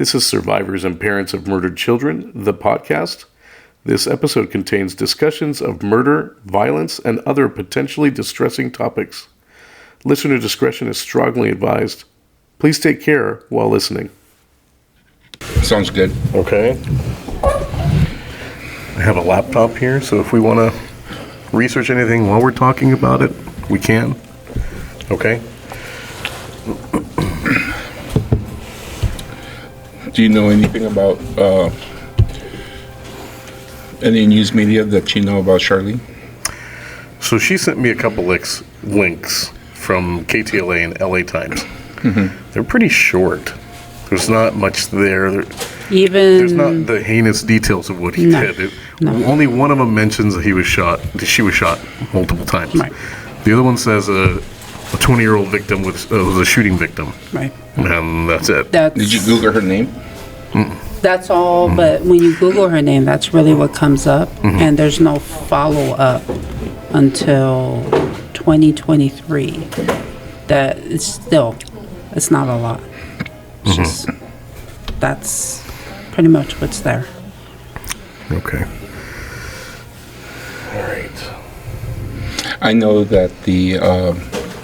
This is Survivors and Parents of Murdered Children, the podcast. This episode contains discussions of murder, violence, and other potentially distressing topics. Listener discretion is strongly advised. Please take care while listening. Sounds good. Okay. I have a laptop here, so if we want to research anything while we're talking about it, we can. Okay. Do you know anything about any news media that you know about Sharleyne? So she sent me a couple links from KTLA and LA Times. Mm-hmm. They're pretty short. There's not much there. There's not the heinous details of what he did. Only one of them mentions that she was shot multiple times. Right. The other one says a 20-year-old victim was a shooting victim. Right. And that's it. Did you Google her name? Mm-mm. That's all, but when you Google her name, that's really what comes up. Mm-hmm. And there's no follow-up until 2023. That is it's not a lot. It's just, that's pretty much what's there. Okay. All right. I know that the...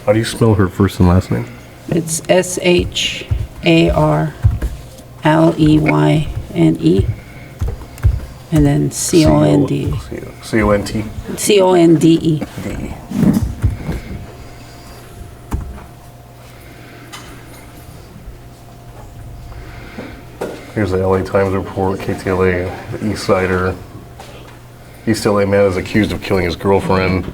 how do you spell her first and last name? It's Sharleyne. And then Conde. Conde. Here's the LA Times report. KTLA, the East Sider. East LA man is accused of killing his girlfriend.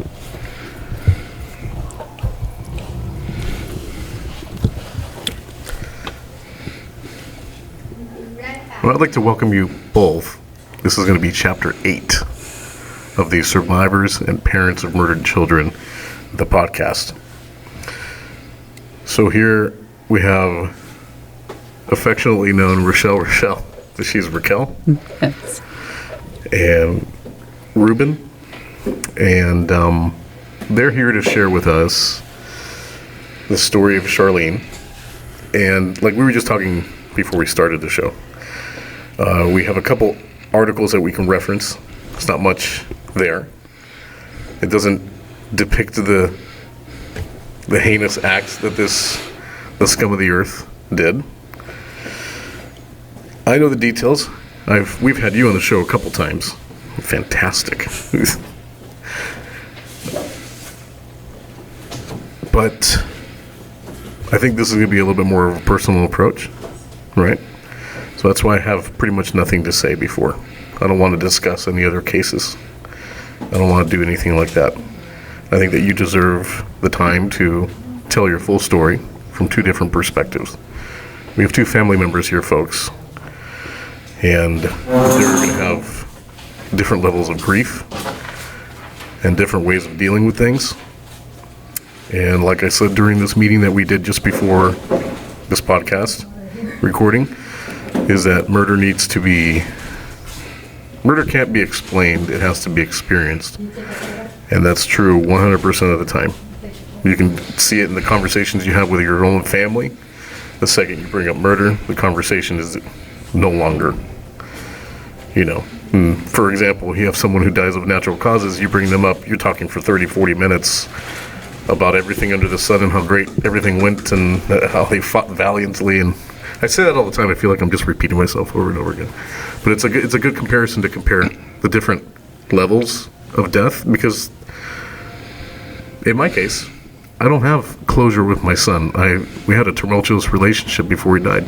Well, I'd like to welcome you both. This is going to be Chapter 8 of the Survivors and Parents of Murdered Children, the podcast. So here we have affectionately known Rochelle. She's Raquel. Yes. And Ruben. And they're here to share with us the story of Sharleyne. And like we were just talking before we started the show, we have a couple articles that we can reference. There's not much there. It doesn't depict the heinous acts that the scum of the earth did. I know the details. We've had you on the show a couple times. Fantastic. But I think this is going to be a little bit more of a personal approach, right? So that's why I have pretty much nothing to say before. I don't want to discuss any other cases. I don't want to do anything like that. I think that you deserve the time to tell your full story from two different perspectives. We have two family members here, folks. And they're going to have different levels of grief and different ways of dealing with things. And like I said during this meeting that we did just before this podcast recording, is that murder can't be explained, it has to be experienced. And that's true 100% of the time. You can see it in the conversations you have with your own family. The second you bring up murder, the conversation is no longer, for example, you have someone who dies of natural causes, you bring them up, you're talking for 30, 40 minutes about everything under the sun and how great everything went and how they fought valiantly. And I say that all the time. I feel like I'm just repeating myself over and over again. But it's a good comparison to compare the different levels of death, because in my case, I don't have closure with my son. We had a tumultuous relationship before he died.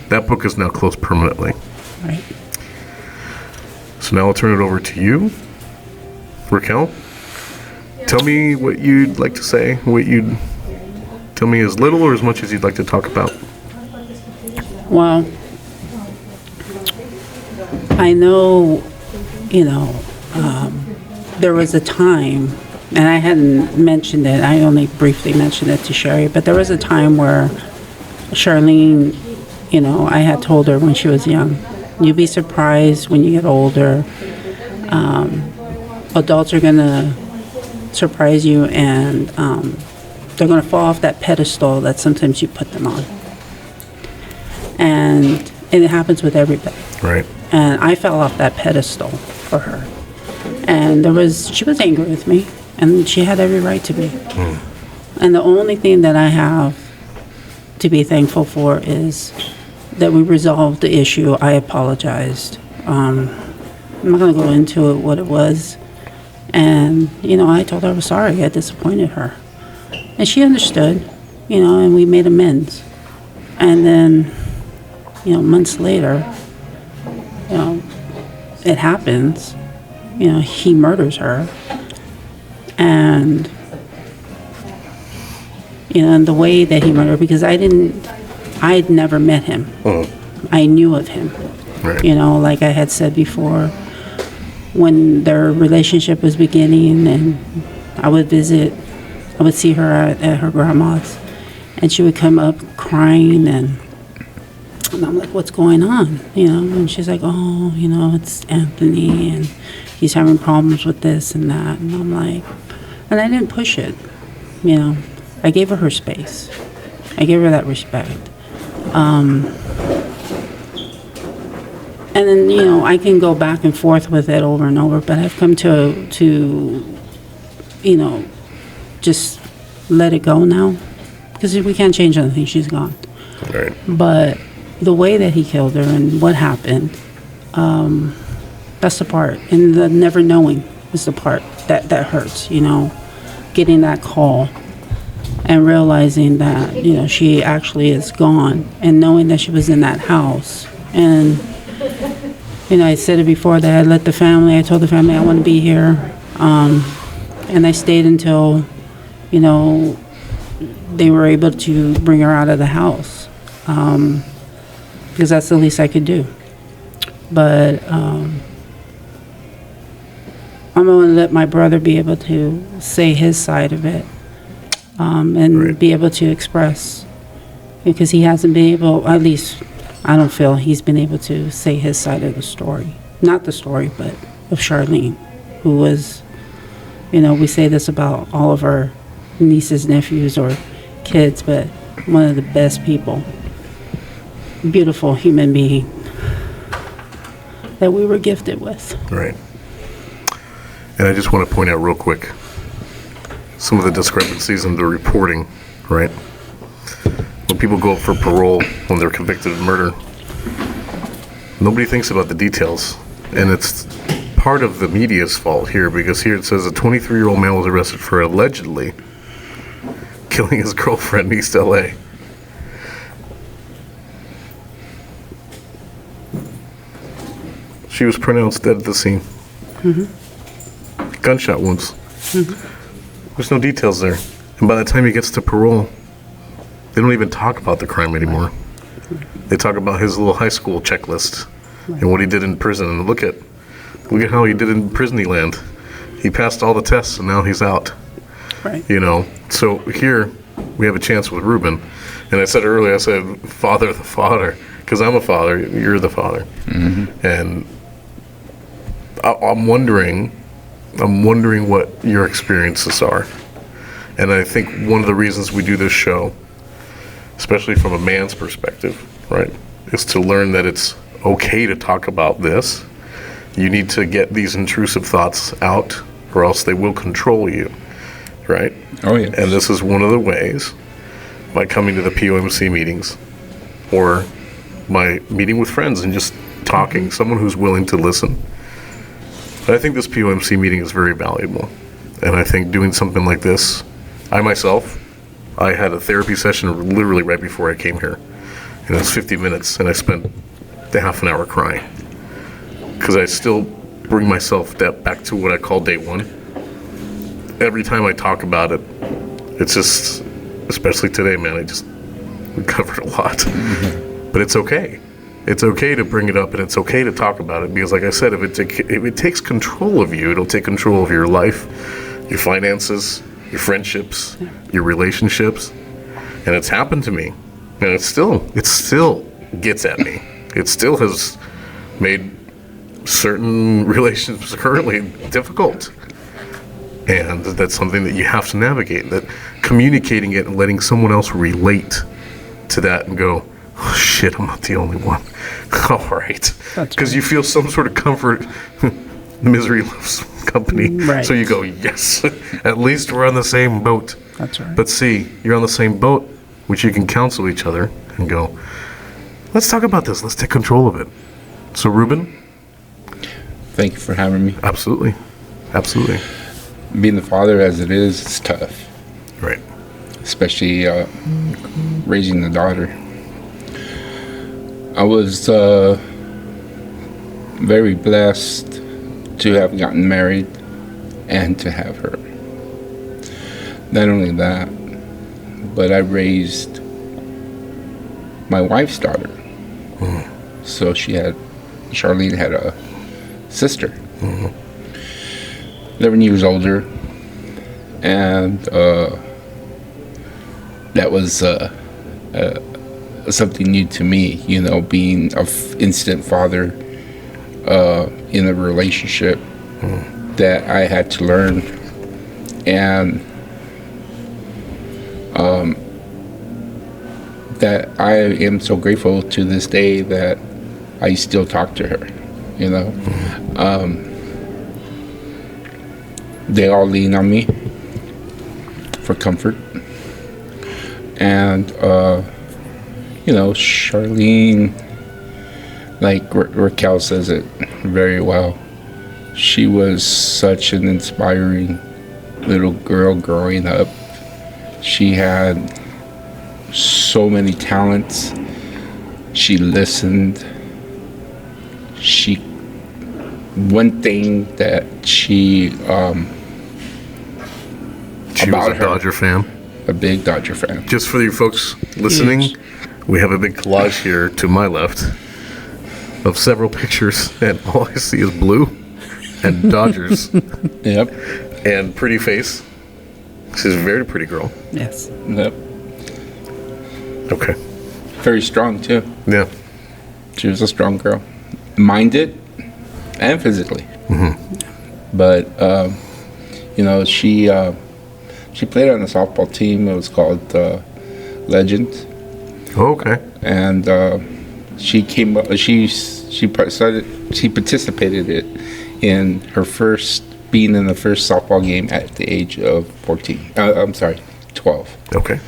That book is now closed permanently. Right. So now I'll turn it over to you, Raquel. Tell me what you'd like to say. Tell me as little or as much as you'd like to talk about. Well, I know, there was a time, and I hadn't mentioned it, I only briefly mentioned it to Sherry, but there was a time where Sharleyne, I had told her when she was young, you'd be surprised when you get older. Adults are going to surprise you, and they're going to fall off that pedestal that sometimes you put them on. And And it happens with everybody. Right. And I fell off that pedestal for her. And she was angry with me, and she had every right to be. And the only thing that I have to be thankful for is that we resolved the issue. I apologized. I'm not going to go into it, what it was. And, I told her I was sorry. I disappointed her. And she understood, and we made amends. And then, months later, it happens. He murders her. And, and the way that he murdered her, because I'd never met him. I knew of him. Right. Like I had said before, when their relationship was beginning, and I would see her at her grandma's, and she would come up crying, and I'm like, what's going on? And she's like, oh, it's Anthony, and he's having problems with this and that. And I'm like, and I didn't push it, I gave her space. I gave her that respect. And then, I can go back and forth with it over and over, but I've come to just let it go now, because we can't change anything. She's gone. Right. But the way that he killed her and what happened, that's the part. And the never knowing is the part that hurts, getting that call and realizing that, she actually is gone, and knowing that she was in that house. And, I said it before that I told the family I want to be here. And I stayed until, they were able to bring her out of the house. Because that's the least I could do. But I'm going to let my brother be able to say his side of it. And Right. be able to express. Because he hasn't been able, at least I don't feel he's been able to say his side of the story. Not the story, but of Sharleyne, who was, we say this about all of our nieces, nephews, or kids, but one of the best people. Beautiful human being that we were gifted with. Right. And I just want to point out real quick some of the discrepancies in the reporting, right? When people go up for parole when they're convicted of murder, nobody thinks about the details. And it's part of the media's fault here, because here it says a 23-year-old male was arrested for allegedly killing his girlfriend in East LA. She was pronounced dead at the scene. Gunshot wounds. There's no details there. And by the time he gets to parole, they don't even talk about the crime anymore. They talk about his little high school checklist and what he did in prison. And look at how he did in prison land. He passed all the tests and now he's out. Right. So here we have a chance with Ruben. And I said earlier, I said, father the father, because I'm a father, you're the father. And I'm wondering what your experiences are. And I think one of the reasons we do this show, especially from a man's perspective, right, is to learn that it's okay to talk about this. You need to get these intrusive thoughts out, or else they will control you, right? Oh, yeah. And this is one of the ways, by coming to the POMC meetings, or by meeting with friends and just talking, someone who's willing to listen. But I think this POMC meeting is very valuable. And I think doing something like this, I had a therapy session literally right before I came here. And it was 50 minutes, and I spent a half an hour crying. Because I still bring myself back to what I call day one. Every time I talk about it, it's just, especially today, man, we covered a lot. But it's okay. It's okay to bring it up, and it's okay to talk about it, because like I said, if it takes control of you, it'll take control of your life, your finances, your friendships, your relationships. And it's happened to me. And it still gets at me. It still has made certain relationships currently difficult. And that's something that you have to navigate, that communicating it and letting someone else relate to that and go, oh, shit, I'm not the only one. All right. That's Because you feel some sort of comfort. Misery loves company. Right. So you go, yes, at least we're on the same boat. That's right. But see, you're on the same boat, which you can counsel each other and go, let's talk about this. Let's take control of it. So, Ruben? Thank you for having me. Absolutely. Absolutely. Being the father as it is, it's tough, Right. especially raising a daughter. I was very blessed to have gotten married and to have her. Not only that, but I raised my wife's daughter. So Sharleyne had a sister, 11 years older, and that was something new to me, being an instant father in a relationship that I had to learn. And that I am so grateful to this day that I still talk to her, They all lean on me for comfort. And, Sharleyne, like Raquel says it very well, she was such an inspiring little girl growing up. She had so many talents. She listened. One thing that She about was a her, Dodger fan. a big Dodger fan. Just for you folks listening, Huge. we have a big collage here to my left of several pictures, and all I see is blue and Dodgers Yep. and pretty face. She's a very pretty girl. Yes. Yep. Okay. Very strong too. Yeah. She was a strong girl, minded and physically. But she played on a softball team. It was called Legends, Oh, okay. and she came up. She participated in her first being in the first softball game at the age of 14. 12. Okay.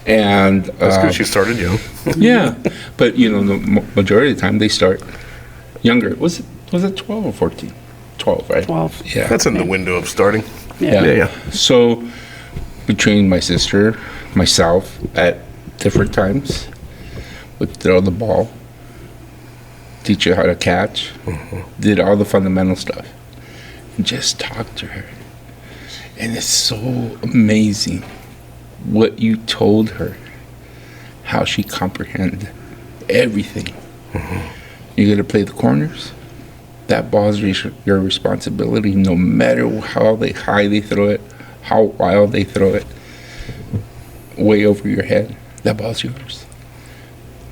And That's good. She started young. yeah, but the majority of the time they start younger. Was it 12 or 14? 12, right? 12. Yeah. That's in the window of starting. Yeah. Yeah. So between my sister, myself, at different times, would throw the ball, teach her how to catch, did all the fundamental stuff, and just talk to her. And it's so amazing what you told her, how she comprehended everything. You're going to play the corners. That ball is your responsibility, no matter how high they throw it, how wild they throw it, way over your head. That ball's yours.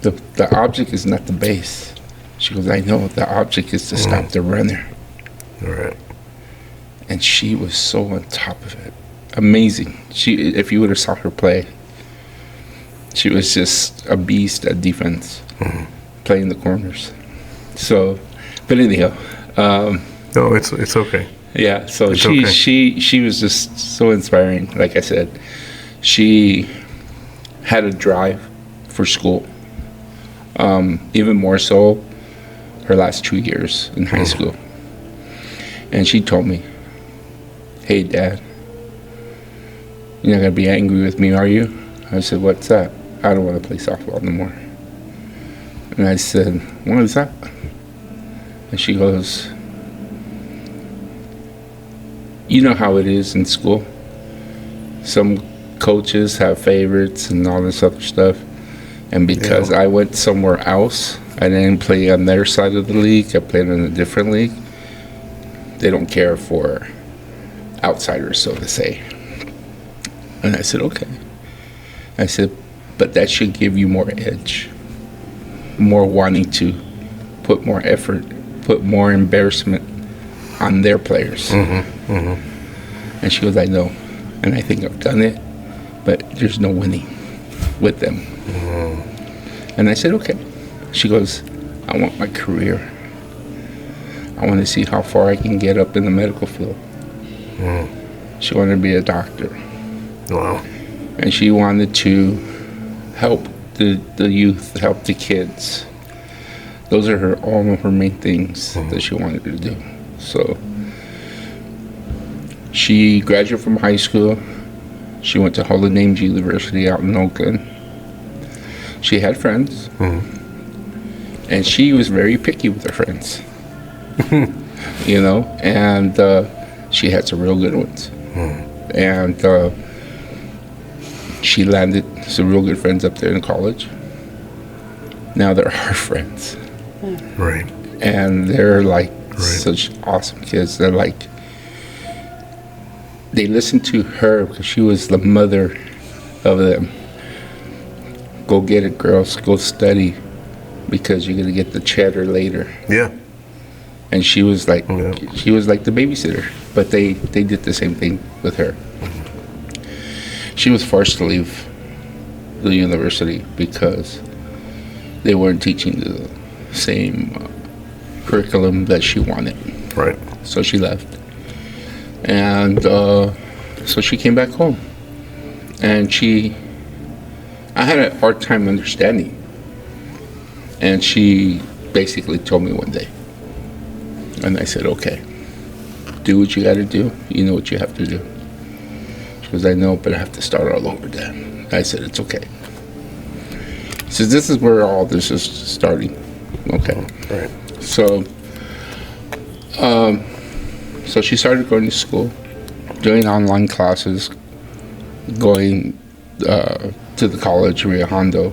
The object is not the base. She goes, I know. The object is to stop the runner. All right. And she was so on top of it. Amazing. If you would have saw her play, she was just a beast at defense, playing the corners. So, but anyhow, No, it's okay. yeah. So It's she okay. she was just so inspiring. Like I said, she had a drive for school. Even more so, her last 2 years in high school. And she told me, "Hey, Dad, you're not gonna be angry with me, are you?" I said, "What's that?" "I don't want to play softball no more." And I said, "What is that?" And she goes, "You know how it is in school. Some coaches have favorites and all this other stuff. And because I went somewhere else, I didn't play on their side of the league, I played in a different league, they don't care for outsiders, so to say." And I said, "Okay." I said, "But that should give you more edge, more wanting to put more effort, put more embarrassment on their players." And she goes, "I know, and I think I've done it, but there's no winning with them." And I said, okay. She goes, I want my career. I want to see how far I can get up in the medical field. She wanted to be a doctor. Wow. And she wanted to help the youth, help the kids. Those are all of her main things that she wanted to do. So she graduated from high school. She went to Hall of Names University out in Oakland. She had friends. And she was very picky with her friends. You know, and she had some real good ones. And she landed some real good friends up there in college. Now they're our friends. Right. And they're like such awesome kids. They're like, they listened to her because she was the mother of them. Go get it, girls. Go study because you're going to get the cheddar later. Yeah. And she was like, she was like the babysitter. But they did the same thing with her. She was forced to leave the university because they weren't teaching the same curriculum that she wanted. Right. So she left. And so she came back home. And I had a hard time understanding. And she basically told me one day. And I said, okay, do what you got to do. You know what you have to do. She goes, I know, but I have to start all over, Dad. I said, it's okay. So this is where all this is starting. Okay. Right. So, so she started going to school, doing online classes, going to the college, Rio Hondo,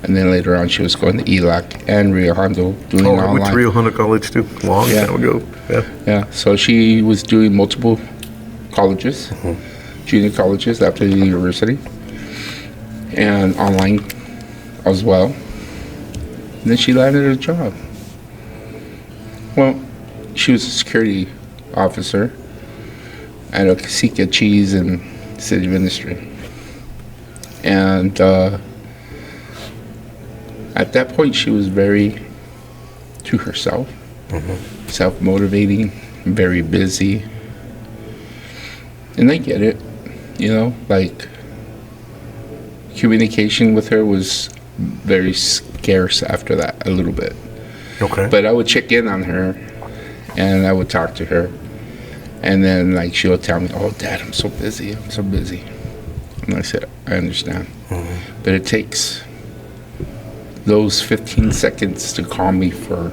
and then later on she was going to ELAC and Rio Hondo doing I went online. to Rio Hondo College too, long time ago. Yeah. Yeah, so she was doing multiple colleges, junior colleges after the university, and online as well. And then she landed a job. Well, she was a security officer at a Casika Cheese and City of Industry. And at that point, she was very to herself, self-motivating, very busy. And I get it, you know, like communication with her was very scarce after that, a little bit. Okay. But I would check in on her and I would talk to her. And then like she would tell me, oh, Dad, I'm so busy. And I said, I understand. But it takes those 15 seconds to call me for,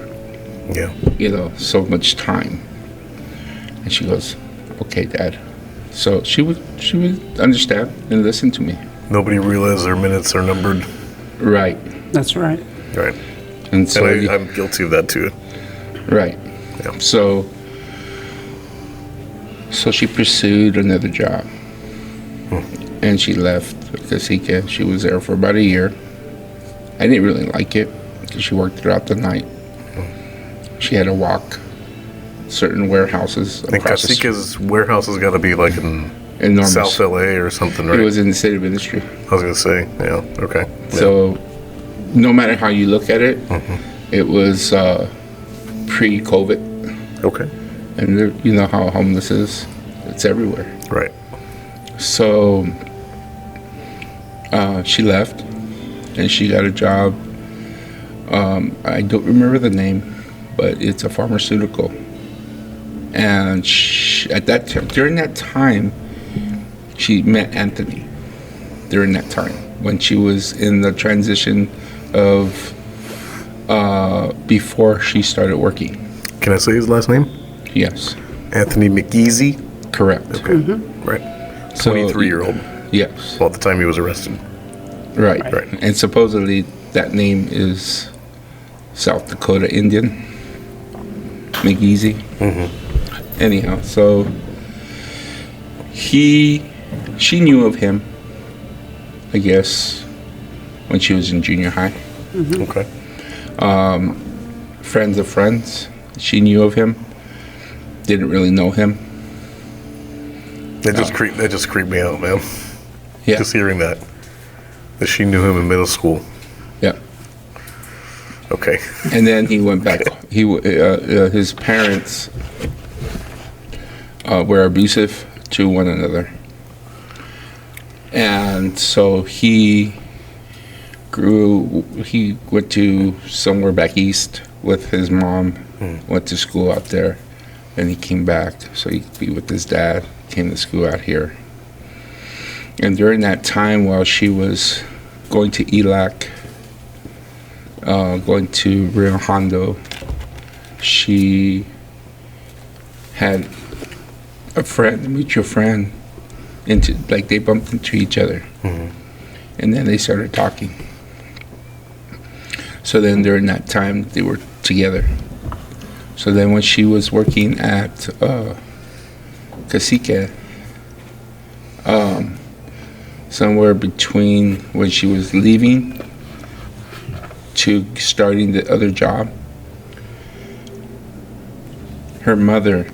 you know, so much time. And she goes, okay, Dad. So she would understand and listen to me. Nobody realized their minutes are numbered. Right. That's right. Right. And so And I'm guilty of that too. right. Yeah. So she pursued another job. And she left Casika. She was there for about a year. I didn't really like it because she worked throughout the night. She had to walk certain warehouses. I think Casika's warehouse has got to be like in Enormous. South LA or something, right? It was in the City of Industry. I was going to say, yeah, okay. Yeah. So no matter how you look at it, it was pre-COVID. Okay. And there, you know how homeless is. It's everywhere. Right. So she left and she got a job. I don't remember the name, but it's a pharmaceutical. And during that time, she met Anthony. During that time, when she was in the transition of before she started working. Can I say his last name? Yes. Anthony McEasy? Correct. Okay. Right. So, 23-year-old. Yes. Well, at the time he was arrested. Right. Right. And supposedly that name is South Dakota Indian. McEasy. Anyhow, so she knew of him, I guess, when she was in junior high. Okay. Friends of friends, she knew of him. Didn't really know him. That just creeped me out, man. Yeah. Just hearing that she knew him in middle school. Yeah. Okay. And then he went back. His parents were abusive to one another. And so he went to somewhere back east with his mom, went to school out there, and he came back so he could be with his dad, came to school out here. And during that time while she was going to ELAC, going to Rio Hondo, she had a mutual friend, they bumped into each other. And then they started talking. So then during that time, they were together. So then when she was working at Cacique, somewhere between when she was leaving to starting the other job, her mother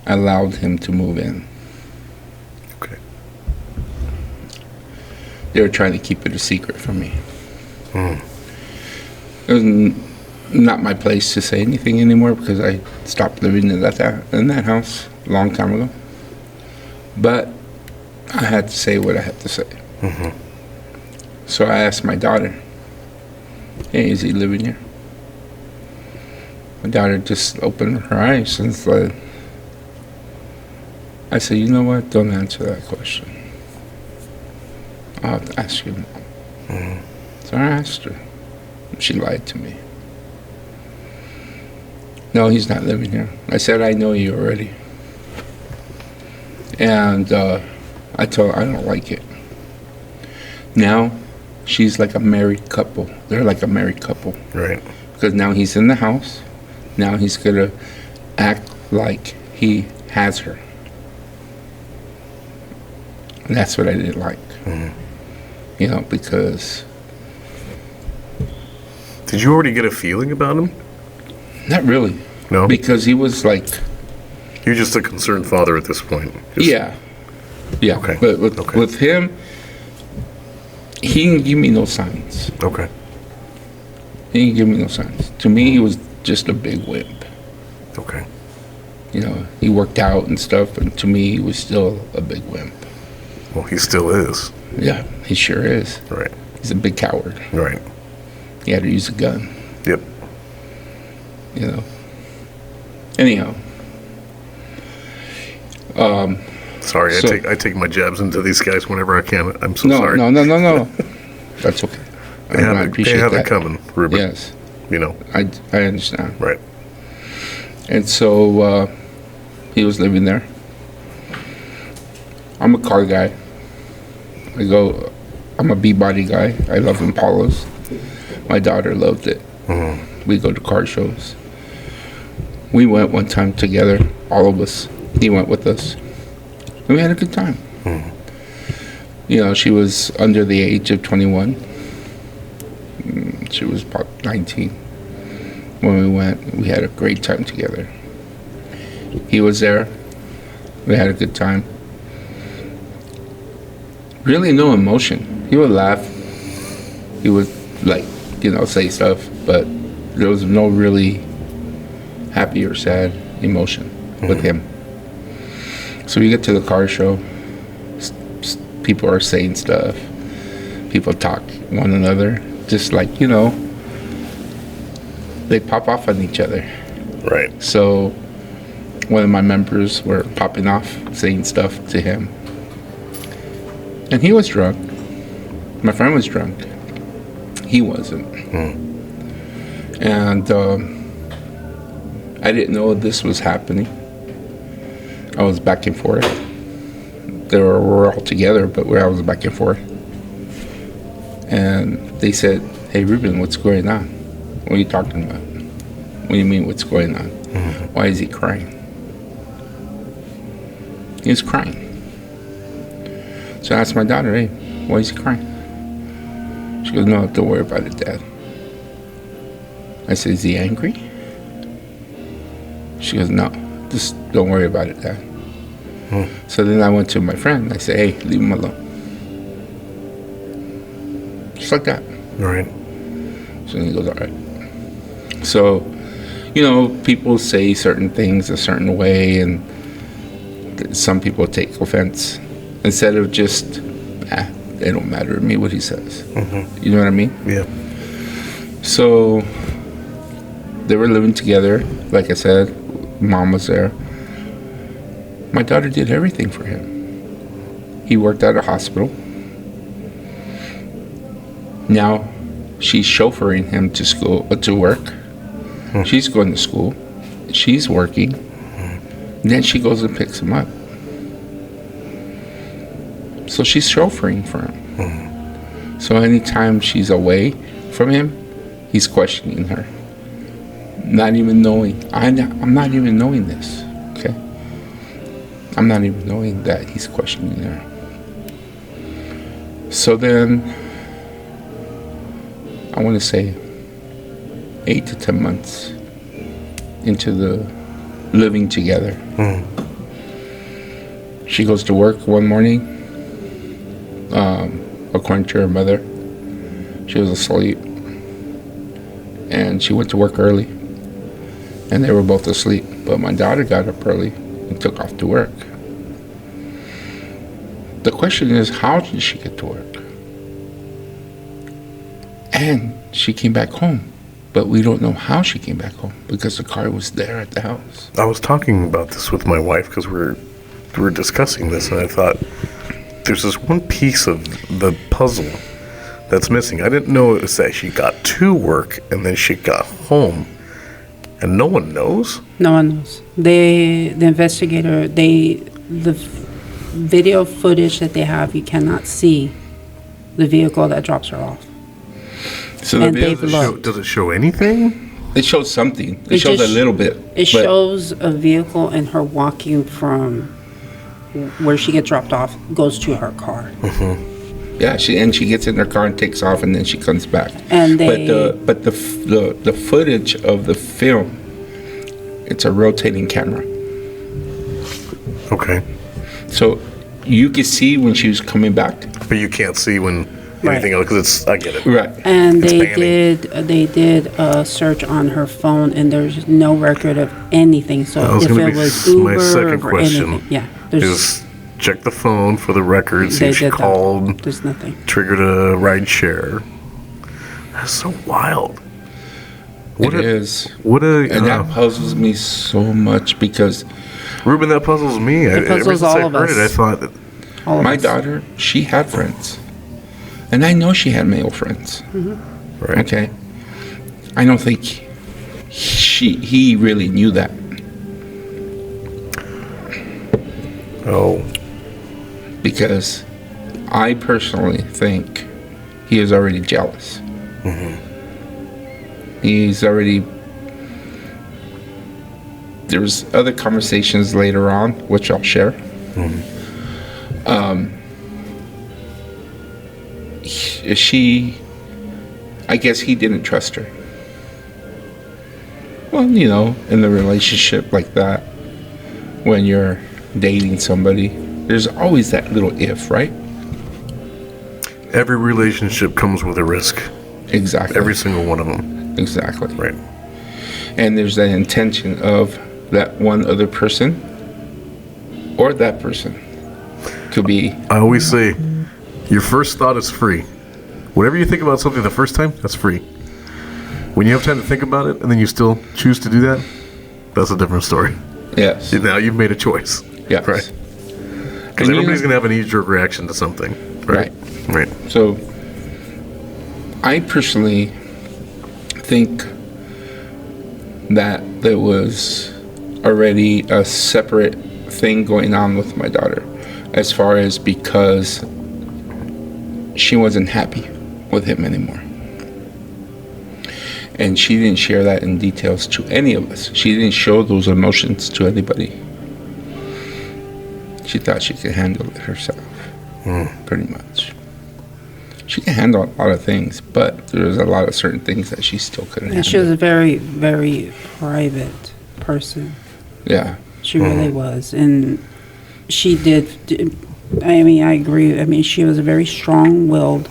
allowed him to move in. Okay. They were trying to keep it a secret from me. It was not my place to say anything anymore because I stopped living in that house a long time ago. But I had to say what I had to say. So I asked my daughter, "Hey, is he living here?" My daughter just opened her eyes and said, I said, "You know what? Don't answer that question. I'll have to ask your mom." So I asked her. She lied to me. "No, he's not living here." I said, "I know you already." And I told her I don't like it. Now, she's like a married couple. They're like a married couple. Right. Because now he's in the house. Now he's going to act like he has her. And that's what I didn't like. You know, because... Did you already get a feeling about him? Not really. No? Because he was like... You're just a concerned father at this point. Yeah. Okay. But with him, he didn't give me no signs. Okay. He didn't give me no signs. To me, he was just a big wimp. Okay. You know, he worked out and stuff, and to me, he was still a big wimp. Well, he still is. Yeah, he sure is. Right. He's a big coward. Right. He had to use a gun. Yep. You know. Anyhow. Sorry, So- I take my jabs into these guys whenever I can. I'm so No, sorry. no. That's okay. They have, I appreciate they have that. it coming, Ruben. Yes, You know. I understand. Right. And so he was living there. I'm a car guy. I'm a B-body guy. I love Impalas. My daughter loved it. We go to car shows. We went one time together, all of us. He went with us. And we had a good time. You know, she was under the age of 21. She was about 19. When we went, we had a great time together. He was there. We had a good time. Really no emotion. He would laugh. He would, like, you know, say stuff, but there was no really happy or sad emotion with him. So we get to the car show. People are saying stuff. People talk one another. Just like, you know, they pop off on each other. Right. So one of my members were popping off, saying stuff to him. And he was drunk. My friend was drunk. He wasn't. And I didn't know this was happening. I was back and forth. We're all together, but I was back and forth. And they said, "Hey, Ruben, what's going on? What are you talking about? What do you mean, what's going on? Why is he crying?" He was crying. So I asked my daughter, "Hey, why is he crying?" She goes, "No, don't worry about it, Dad." I said, "Is he angry?" She goes, "No, just don't worry about it, Dad." So then I went to my friend. I said, "Hey, leave him alone." Just like that. Right. So he goes, "All right." So, people say certain things a certain way, and some people take offense instead of just, it don't matter to me what he says. You know what I mean? Yeah. So they were living together. Like I said, mom was there. My daughter did everything for him. He worked at a hospital. Now she's chauffeuring him to school, to work. She's going to school. She's working. Then she goes and picks him up. So she's chauffeuring for him. So anytime she's away from him, he's questioning her. Not even knowing. I'm not even knowing this. Okay? I'm not even knowing that he's questioning her. So then, I want to say 8 to 10 months into the living together. She goes to work one morning. According to her mother, she was asleep. And she went to work early. And they were both asleep. But my daughter got up early and took off to work. The question is, how did she get to work? And she came back home. But we don't know how she came back home because the car was there at the house. I was talking about this with my wife because we were discussing this, and I thought, there's this one piece of the puzzle that's missing. I didn't know it was that she got to work and then she got home, and no one knows? No one knows. The investigator, the video footage that they have, you cannot see the vehicle that drops her off. So And the they've video, looked. Does it show anything? it shows something. It It shows just- a little bit. It but shows a vehicle and her walking from where she gets dropped off, goes to her car. Yeah, she gets in her car and takes off, and then she comes back. And they, But the footage of the film, it's a rotating camera. Okay. So you could see when she was coming back. But you can't see when Right. anything else, because I get it. Right. and It's they did a search on her phone, and there's no record of anything. That So was if gonna it be was my Uber second or question. anything, yeah, there's Is check the phone for the records, see they if she did that. called, There's nothing. triggered a ride share. That's so wild. It is. What a And that puzzles me so much because Ruben, that puzzles me. It Ever puzzles since I all of heard it, I us. thought that, All of my us. daughter, she had friends. And I know she had male friends. right? Okay? I don't think he really knew that. Oh, Because I personally think he is already jealous. He's already. There's other conversations later on, which I'll share. I guess he didn't trust her. Well, in a relationship like that, when you're dating somebody, there's always that little if, right? every relationship comes with a risk. Exactly. Every single one of them. Exactly. Right. And there's that intention of that one other person or that person could be. I always say, your first thought is free. Whatever you think about something the first time, that's free. When you have time to think about it and then you still choose to do that, that's a different story. Yes. Now you've made a choice. Yes. Right. Because And everybody's going to have an knee-jerk reaction to something. Right. Right. So I personally think that there was already a separate thing going on with my daughter, as far as because she wasn't happy with him anymore. And she didn't share that in details to any of us. She didn't show those emotions to anybody. She thought she could handle it herself, pretty much. She can handle a lot of things, but there's a lot of certain things that she still couldn't And she was handle. a very, very private person. Yeah. She really was. And she did, I mean, I agree. I mean, she was a very strong-willed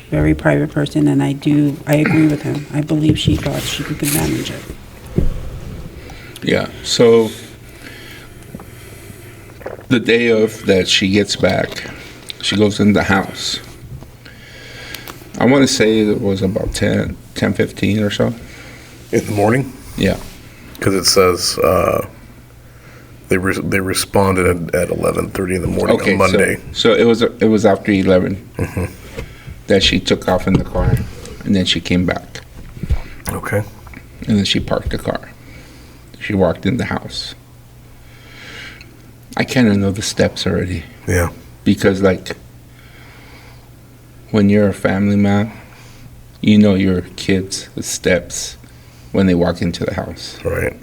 very private person, and I agree with him. I believe she thought she could manage it. Yeah, so the day of that she gets back, she goes in the house. I want to say it was about 10:15 or so. In the morning? Yeah. Because it says they responded at 11:30 in the morning on Monday. So it was after 11 that she took off in the car, and then she came back, Okay. and then she parked the car. She walked in the house. I kind of know the steps already. Yeah. Because, like, when you're a family man, you know your kids' steps when they walk into the house. Right.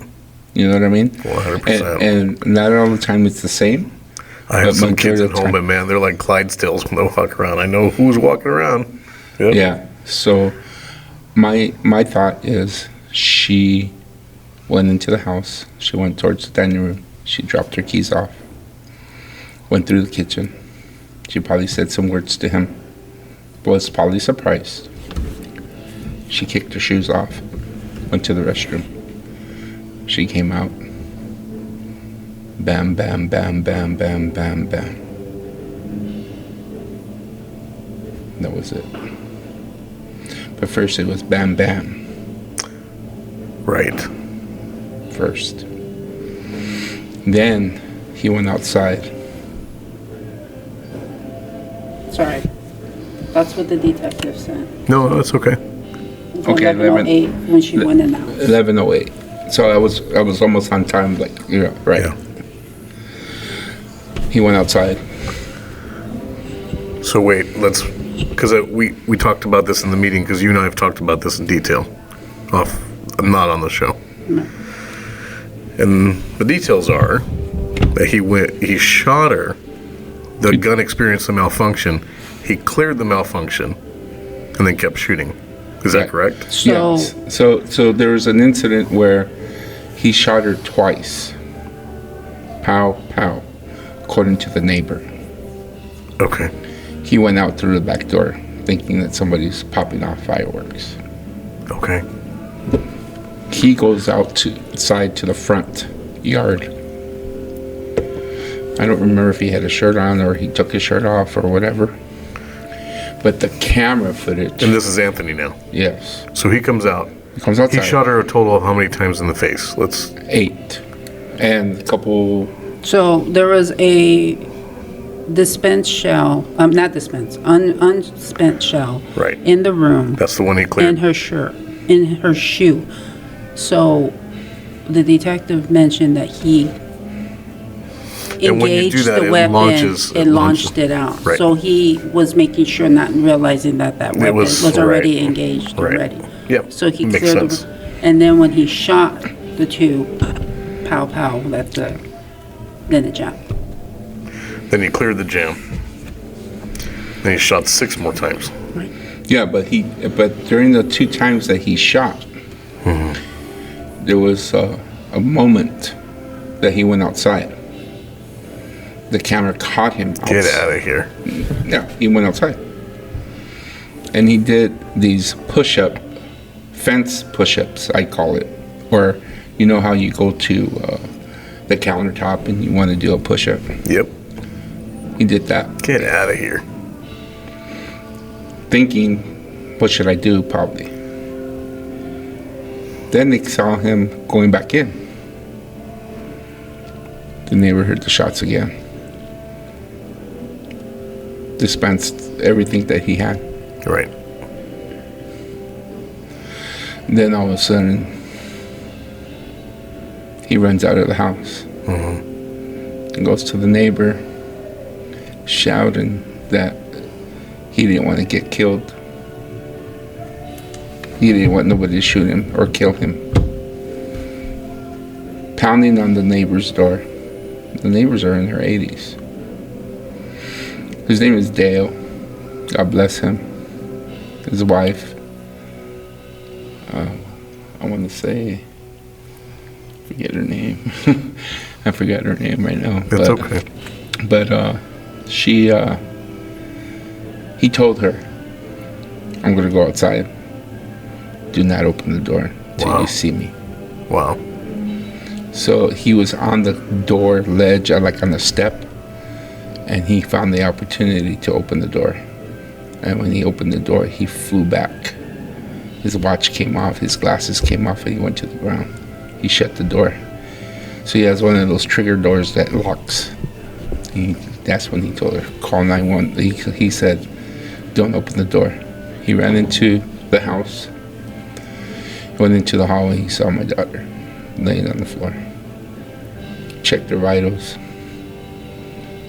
You know what I mean? 100%. And not all the time it's the same. I have but some kids majority at of the home, time- and man, they're like Clydesdales when they walk around. I know who's walking around. Yep. Yeah. So my thought is she went into the house. She went towards the dining room. She dropped her keys off. Went through the kitchen. She probably said some words to him. Was probably surprised. She kicked her shoes off. Went to the restroom. She came out. Bam, bam, bam, bam, bam, bam, bam. That was it. But first it was bam, bam. Right. First. Then he went outside. Sorry. That's what the detective said. No, that's okay. It's Okay, 11:08 when she went in out. 11:08. So I was almost on time. Like, yeah, right. Yeah. He went outside. So wait, because we talked about this in the meeting, because you and I have talked about this in detail. Not on the show. No. And the details are that he shot her. The gun experienced a malfunction. He cleared the malfunction, and then kept shooting. Is that Right. correct? So, Yes. So there was an incident where he shot her twice. Pow, pow, according to the neighbor. Okay. He went out through the back door thinking that somebody's popping off fireworks. Okay. He goes outside to the front yard. I don't remember if he had a shirt on or he took his shirt off or whatever. But the camera footage, And this is Anthony now. yes, So he comes out. he comes He outside. shot her a total of how many times in the face? 8. And a couple, so there was a unspent shell Right. in the room. That's the one he In cleared. her shirt, in her shoe. So the detective mentioned that he And when you do engaged that, the it weapon, launches- it launched it out. Right. So he was making sure, not realizing that weapon was- was already right. engaged Right. already. Yep. So he Makes cleared sense. and then when he shot the two, pow pow, then it jammed. Then he cleared the jam. Then he shot 6 more times. yeah, but during the 2 times that he shot, there was a moment that he went outside. The camera caught him outside. Get out of here. Yeah, he went outside. And he did these fence push-ups, I call it. Or, you know how you go to the countertop and you want to do a push-up? Yep. He did that. Get out of here. Thinking, what should I do, probably. Then they saw him going back in. The neighbor heard the shots again. Dispensed everything that he had. Right. Then all of a sudden, he runs out of the house and goes to the neighbor, shouting that he didn't want to get killed. He didn't want nobody to shoot him or kill him. Pounding on the neighbor's door. The neighbors are in their 80s. His name is Dale. God bless him. His wife. I want to say, forget her name. I forgot her name right now. That's okay. But he told her I'm going to go outside. Do not open the door till Wow. you see me. Wow. So he was on the door ledge, like on the step, and he found the opportunity to open the door. And when he opened the door, he flew back. His watch came off, his glasses came off, and he went to the ground. He shut the door. So he has one of those trigger doors that locks. That's when he told her, call 911. He said, don't open the door. He ran into the house, went into the hallway. He saw my daughter laying on the floor. Checked her vitals.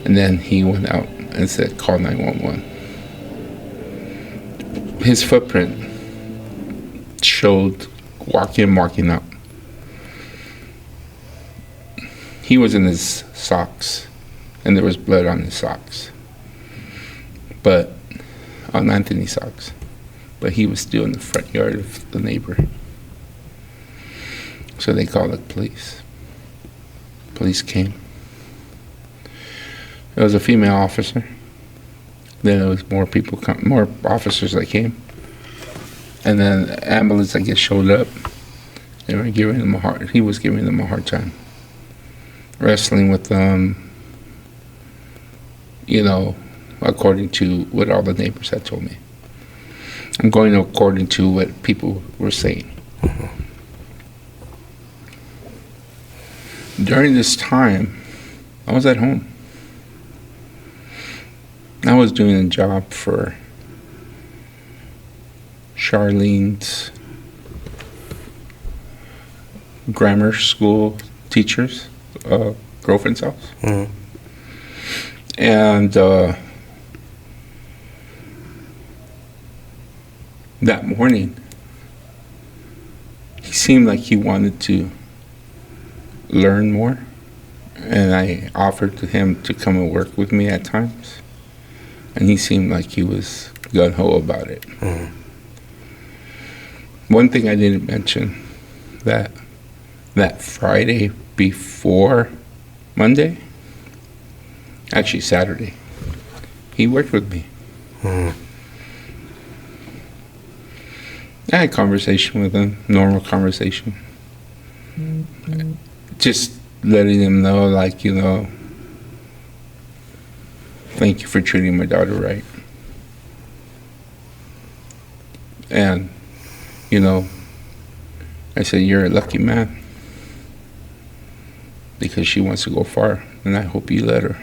And then he went out and said, call 911. His footprint showed walking out. He was in his socks, and there was blood on his socks. But, on Anthony's socks. But he was still in the front yard of the neighbor. So they called the police. Police came. There was a female officer. Then there was more people, more officers that came. And then the ambulance, I guess, showed up. They were giving him he was giving them a hard time. Wrestling with them, according to what all the neighbors had told me. I'm going according to what people were saying. During this time, I was at home. I was doing a job for Sharleyne's grammar school teacher's girlfriend's house. Mm-hmm. And that morning, he seemed like he wanted to learn more, and I offered to him to come and work with me at times, and he seemed like he was gung-ho about it. Mm-hmm. One thing I didn't mention, that Friday before Monday, actually Saturday, he worked with me. Mm-hmm. I had a conversation with him, normal conversation. Mm-hmm. Just letting him know, thank you for treating my daughter right. And, I said, you're a lucky man. Because she wants to go far, and I hope you let her.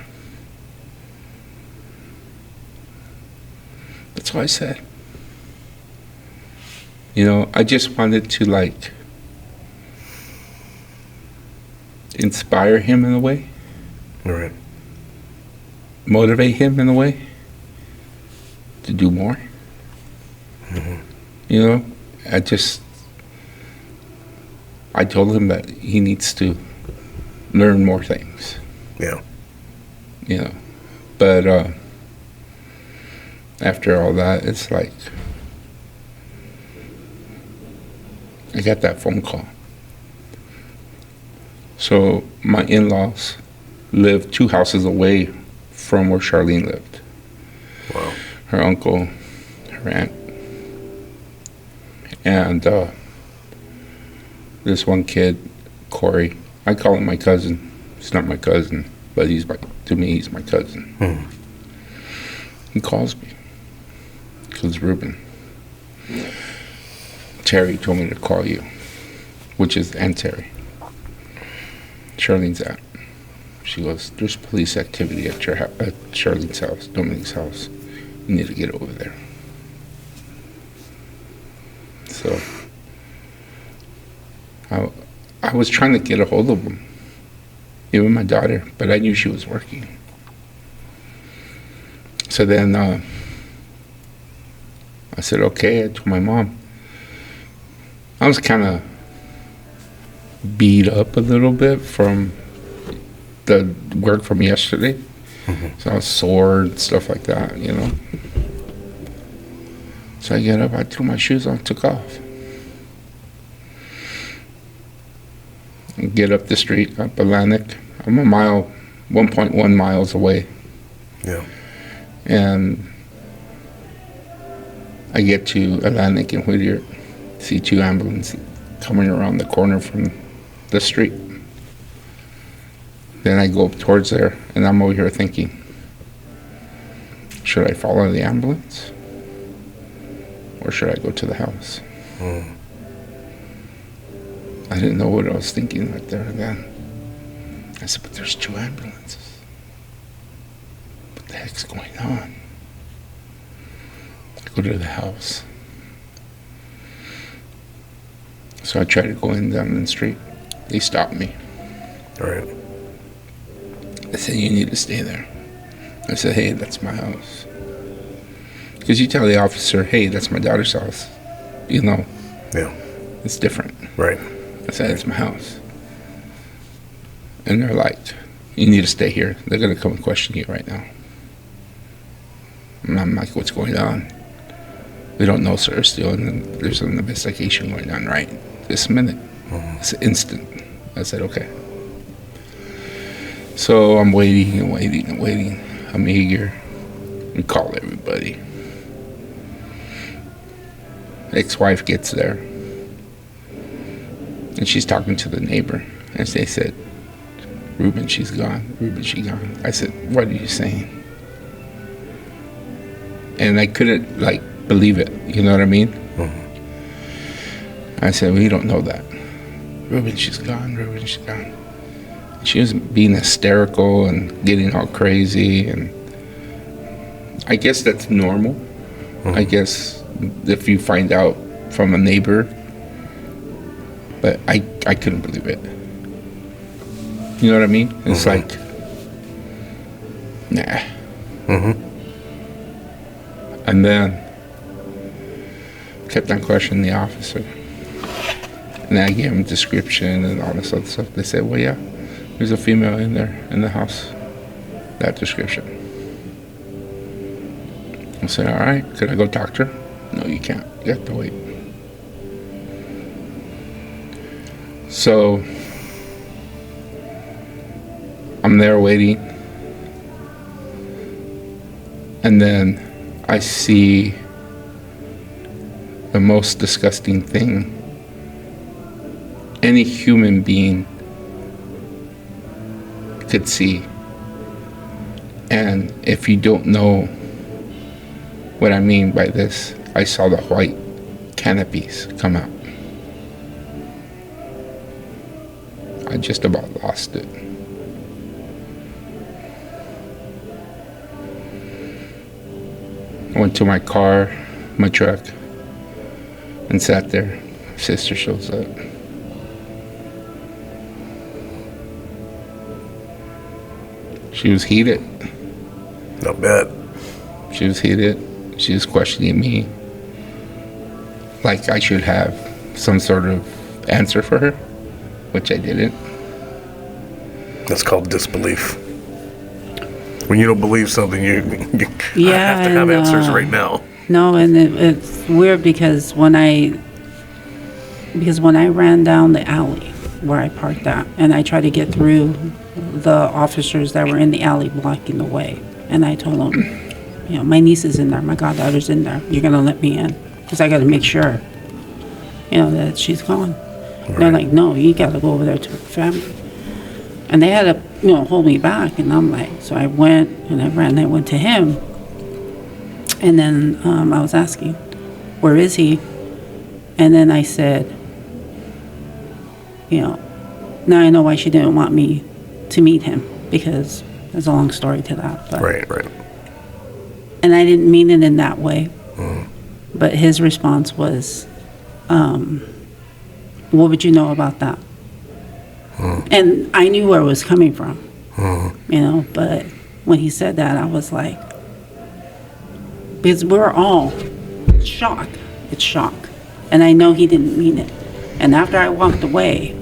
That's what I said. I just wanted to, inspire him in a way. All right. Motivate him in a way to do more. Mm-hmm. I told him that he needs to learn more things. Yeah. But after all that, it's like I got that phone call. So my in-laws lived 2 houses away from where Sharleyne lived. Wow. Her uncle, her aunt, and this one kid, Corey. I call him my cousin. He's not my cousin, but to me, he's my cousin. Mm-hmm. He calls me. He goes, Ruben, Terry told me to call you, which is Aunt Terry. Sharlene's aunt. She goes, there's police activity at Sharlene's house, Dominique's house. You need to get over there. So I was trying to get a hold of him, even my daughter, but I knew she was working. So then I said, okay. I told my mom. I was kind of beat up a little bit from the work from yesterday. Mm-hmm. So I was sore and stuff like that, So I get up, I threw my shoes on, took off. I get up the street, up Atlantic. I'm 1.1 miles away. Yeah. And I get to Atlantic and Whittier, see 2 ambulances coming around the corner from the street. Then I go up towards there, and I'm over here thinking, should I follow the ambulance? Or should I go to the house? I didn't know what I was thinking right there and then. I said, but there's 2 ambulances. What the heck's going on? I go to the house. So I try to go in down the street. They stop me. All right. They said, you need to stay there. I said, hey, that's my house. Because you tell the officer, hey, that's my daughter's house. You know, Yeah. it's different. Right. I said, it's my house. And they're like, you need to stay here. They're going to come and question you right now. And I'm like, what's going on? We don't know, sir. Still, and there's an investigation going on right this minute. It's instant. I said, okay. So I'm waiting and waiting and waiting. I'm eager. We call everybody. Ex-wife gets there. And she's talking to the neighbor. And they said, Ruben, she's gone. Ruben, she's gone. I said, what are you saying? And I couldn't, believe it. You know what I mean? I said, we don't know that. Ruben, she's gone. Ruben, she's gone. She was being hysterical and getting all crazy. And I guess that's normal. I guess if you find out from a neighbor. But I couldn't believe it. You know what I mean? It's like, nah. And then kept on questioning the officer. And I gave him a description and all this other stuff. They said, well, yeah, there's a female in there in the house. That description. I said, all right, could I go talk to her? No, you can't. You have to wait. So I'm there waiting, and then I see the most disgusting thing any human being could see. And if you don't know what I mean by this, I saw the white canopies come out. I just about lost it. I went to my car, my truck, and sat there. Sister shows up. She was heated. Not bad. She was heated. She was questioning me. Like I should have some sort of answer for her, which I didn't. That's called disbelief. When you don't believe something, you have to have and, answers right now. No, and it's weird because when I ran down the alley where I parked at, and I tried to get through the officers that were in the alley blocking the way, and I told them, you know, my niece is in there, my goddaughter's in there. You're gonna let me in because I got to make sure, you know, that she's gone. Right. They're like, no, you got to go over there to her family. And they had to, you know, hold me back. And I'm like, so I went and I ran. I went to him. And then I was asking, where is he? And then I said, you know, now I know why she didn't want me to meet him, because there's a long story to that. But, Right. and I didn't mean it in that way. But his response was, what would you know about that? And I knew where it was coming from, you know, but when he said that, I was like, because we're all shocked. It's shock. And I know he didn't mean it. And after I walked away,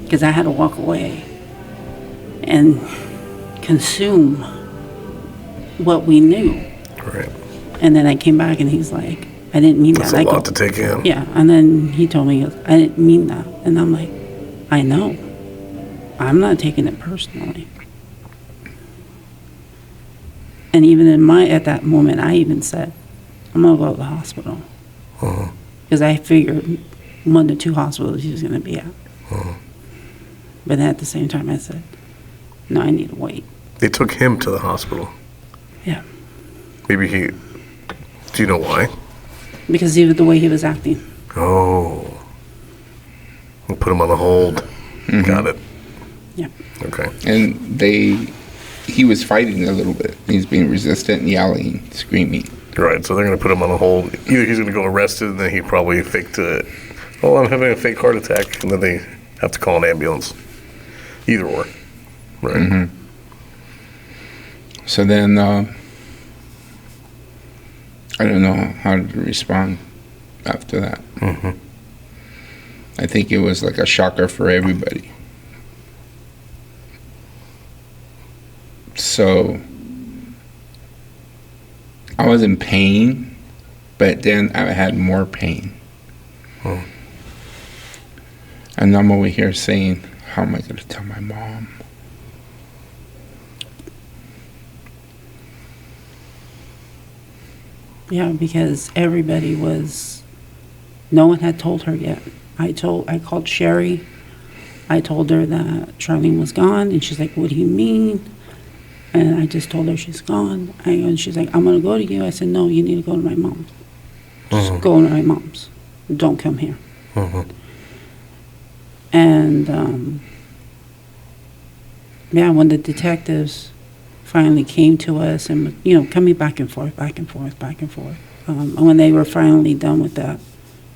because I had to walk away and consume what we knew. Right. And then I came back and he's like, I didn't mean That's that. a lot to take in. Yeah. And then he told me, I didn't mean that. And I'm like, I know. I'm not taking it personally. And even at that moment, I even said, I'm going to go to the hospital. Because I figured 1 to 2 hospitals he was going to be at. But then at the same time, I said, no, I need to wait. They took him to the hospital. Yeah. Maybe do you know why? Because of the way he was acting. Oh. We'll put him on the hold. Got it. Yeah. Okay. And he was fighting a little bit. He's being resistant, yelling, screaming. Right, so they're going to put him on a hold. Either he's going to go arrested, and then he probably faked it. Oh, I'm having a fake heart attack, and then they have to call an ambulance. Either or. Right. So then, I don't know how to respond after that. I think it was like a shocker for everybody. So I was in pain, but then I had more pain. And I'm over here saying, how am I going to tell my mom? Yeah, because everybody no one had told her yet. I called Sherry. I told her that Sharleyne was gone, and she's like, what do you mean? And I just told her she's gone. And she's like, I'm going to go to you. I said, no, you need to go to my mom's. Just go to my mom's. Don't come here. And, yeah, when the detectives finally came to us and, coming back and forth, when they were finally done with that,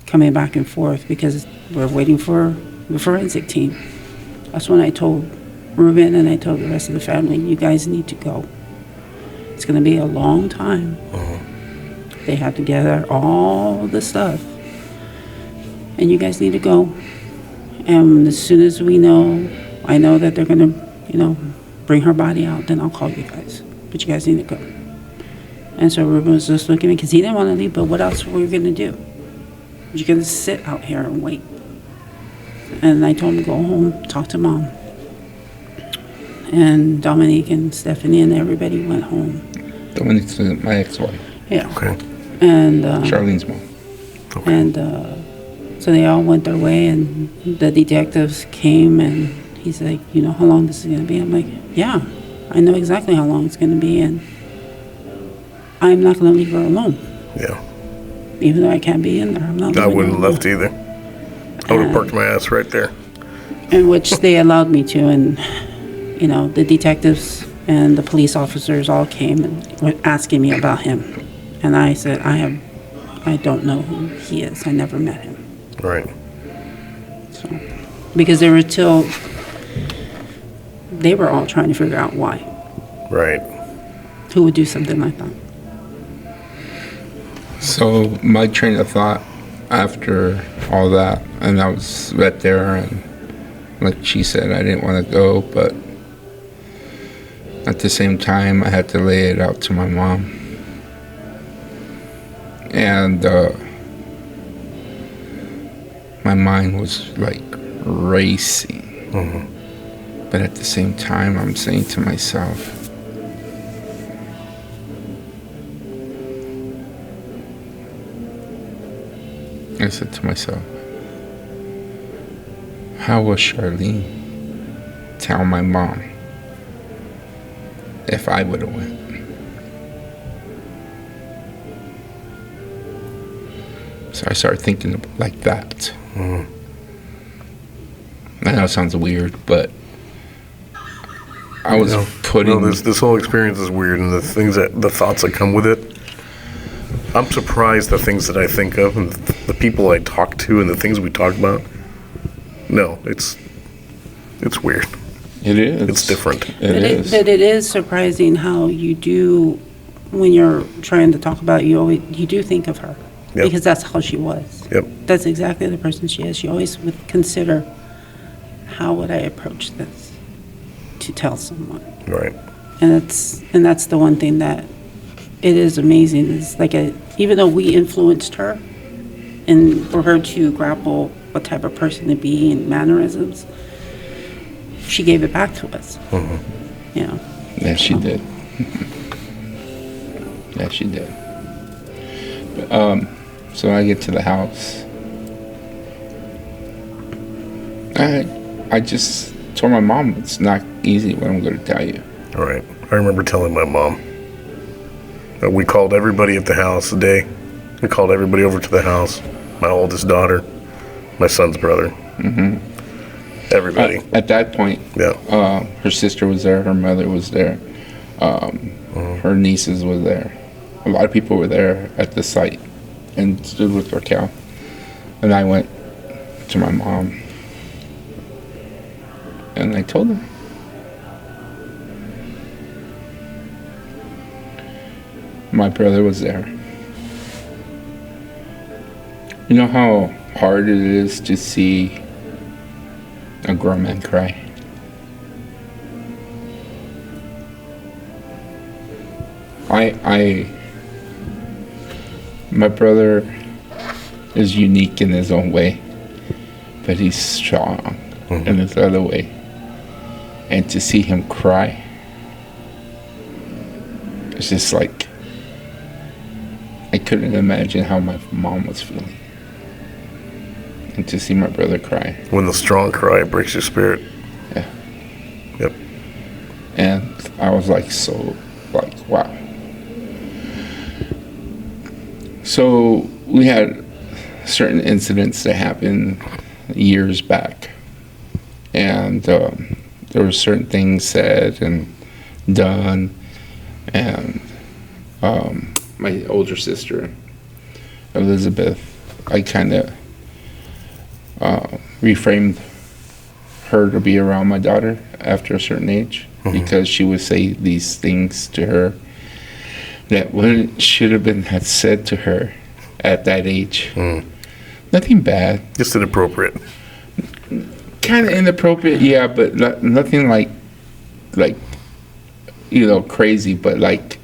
coming back and forth, because we're waiting for the forensic team, that's when I told Ruben and I told the rest of the family, you guys need to go. It's going to be a long time. They have to gather all the stuff. And you guys need to go. And as soon as I know that they're going to, bring her body out, then I'll call you guys. But you guys need to go. And so Ruben was just looking at me because he didn't want to leave, but what else were we going to do? You're going to sit out here and wait. And I told him to go home, talk to Mom. And Dominique and Stephanie and everybody went home. Dominique's my ex-wife. Yeah. Okay. And Charlene's mom. Okay. and so they all went their way, and the detectives came, and he's like, how long this is going to be? I'm like, yeah, I know exactly how long it's going to be, and I'm not going to leave her alone. Yeah. Even though I can't be in there, I'm not. I wouldn't have alone. left either. I would have parked my ass right there. In which they allowed me to, and the detectives and the police officers all came and were asking me about him, and I said, I don't know who he is. I never met him. Right. So, because they were all trying to figure out why. Right. Who would do something like that? So my train of thought after all that, and I was right there, and like she said, I didn't want to go, but at the same time, I had to lay it out to my mom. And my mind was like racing. But at the same time, I'm saying to myself, I said to myself, how will Sharleyne tell my mom if I would have went? So I started thinking like that. I know it sounds weird, but I was putting... No, this whole experience is weird, and the thoughts that come with it, I'm surprised the things that I think of and the people I talk to and the things we talk about. No, it's weird. It is. It's different. It is. But it is surprising how you do, when you're trying to talk about it, you do think of her. Yep. Because that's how she was. Yep. That's exactly the person she is. She always would consider, how would I approach this to tell someone? Right. And that's the one thing that it is amazing. It's like even though we influenced her, and for her to grapple what type of person to be and mannerisms, she gave it back to us. Yeah, she did. Yeah, she did. So when I get to the house, I just told my mom it's not easy what I'm going to tell you. All right. I remember telling my mom that we called everybody at the house the day. We called everybody over to the house. My oldest daughter, my son's brother. Mm-hmm. Everybody. At that point, Yeah. her sister was there, her mother was there, her nieces were there. A lot of people were there at the site and stood with Raquel. And I went to my mom and I told her. My brother was there. You know how hard it is to see a grown man cry? My brother is unique in his own way, but he's strong in his other way. And to see him cry, it's just like, I couldn't imagine how my mom was feeling. And to see my brother cry. When the strong cry breaks your spirit. Yeah. Yep. And I was like, wow. So we had certain incidents that happened years back. And there were certain things said and done. And my older sister, Elizabeth, I kind of reframed her to be around my daughter after a certain age, because she would say these things to her that should have been had said to her at that age. Nothing bad. Just inappropriate. Kind of inappropriate, yeah, but nothing like crazy, but like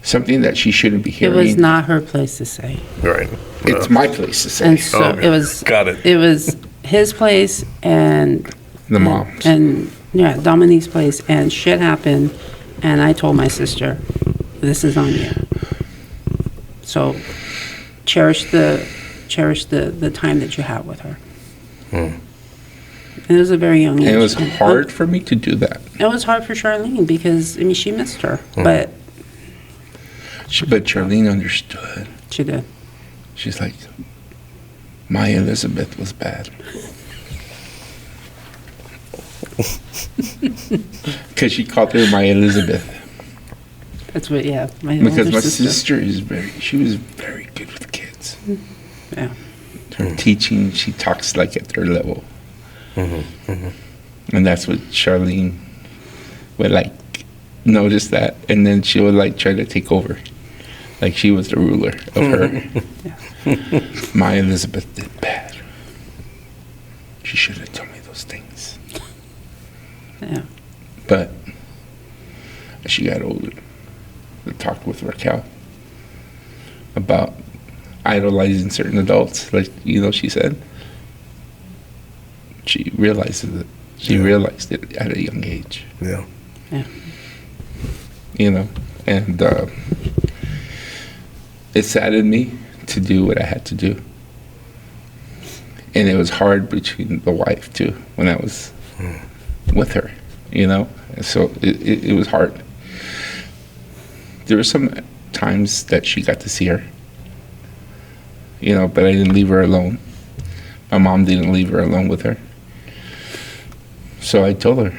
something that she shouldn't be It hearing. was not her place to say. Right. It's my place to say. And so Okay. it was. Got it. It was his place and The mom's. and yeah, Dominique's place, and shit happened, and I told my sister, "This is on you." So cherish the time that you have with her. And it was a very young age. And it was And, hard for me to do that. It was hard for Sharleyne because she missed her, but But Sharleyne understood. she did. She's like, my Elizabeth was bad. Because she called her my Elizabeth. That's what. Yeah, my Because older my sister. sister she was very good with kids. Yeah. Her teaching, she talks like at their level. And that's what Sharleyne would like notice that, and then she would like try to take over, like she was the ruler of her. My Elizabeth did bad. She should have told me those things. Yeah. But as she got older, I talked with Raquel about idolizing certain adults, like she said. She realized it. She realized it at a young age. Yeah. Yeah. And it saddened me to do what I had to do. And it was hard between the wife too, when I was with her, So it was hard. There were some times that she got to see her, but I didn't leave her alone. My mom didn't leave her alone with her. So I told her,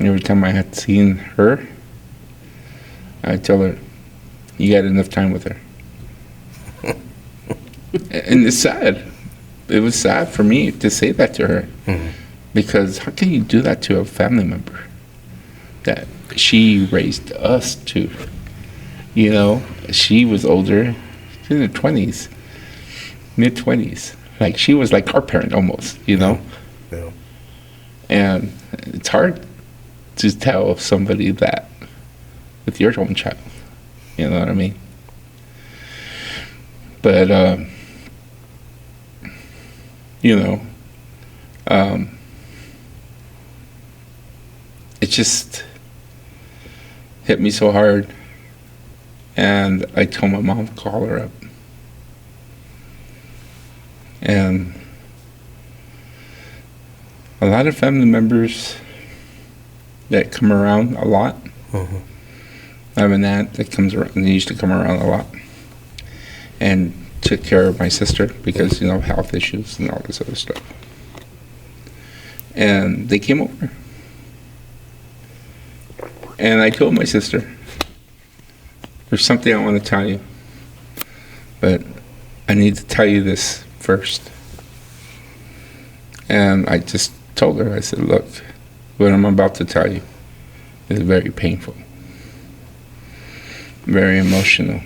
every time I had seen her, I told her, you got enough time with her. And it's sad. It was sad for me to say that to her. Because how can you do that to a family member that she raised us to? She was older, she was in her 20s, mid-20s. Like, she was like our parent almost, Yeah. And it's hard to tell somebody that with your own child. You know what I mean? But, it just hit me so hard. And I told my mom to call her up. And a lot of family members that come around a lot. Mhm. I have an aunt that comes around, and used to come around a lot, and took care of my sister because, health issues and all this other stuff. And they came over. And I told my sister, there's something I want to tell you, but I need to tell you this first. And I just told her, I said, look, what I'm about to tell you is very painful, very emotional.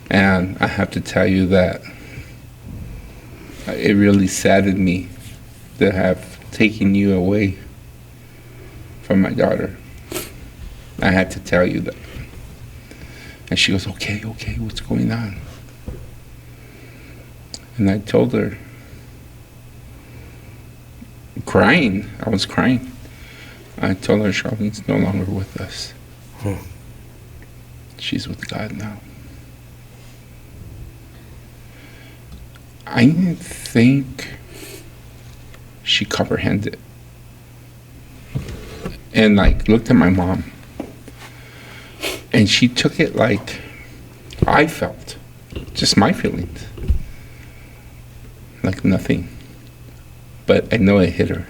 And I have to tell you that it really saddened me to have taken you away from my daughter. I had to tell you that. And she goes, okay, what's going on? And I told her, crying, I was crying. I told her Sharleyne's no longer with us. She's with God now. I didn't think she comprehended. And looked at my mom. And she took it like I felt. Just my feelings. Like nothing. But I know it hit her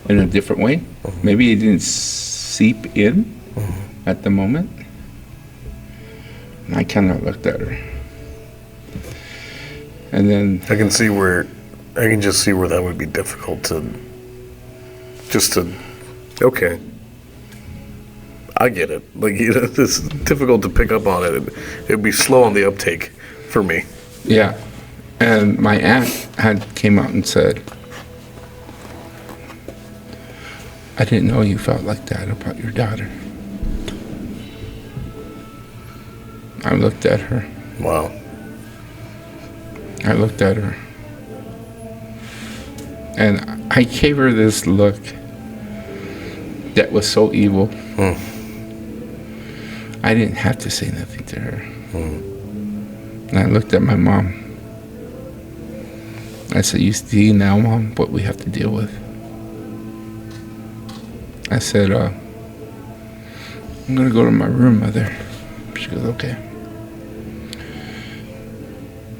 in a different way. Maybe it didn't seep in at the moment. And I kind of looked at her. And then I can just see where that would be difficult okay. I get it. It's difficult to pick up on it. It'd be slow on the uptake for me. yeah. And my aunt came out and said, I didn't know you felt like that about your daughter. I looked at her. Wow. I looked at her. And I gave her this look that was so evil. I didn't have to say nothing to her. And I looked at my mom. I said, you see now, Mom, what we have to deal with? I said, I'm going to go to my room, Mother. She goes, okay.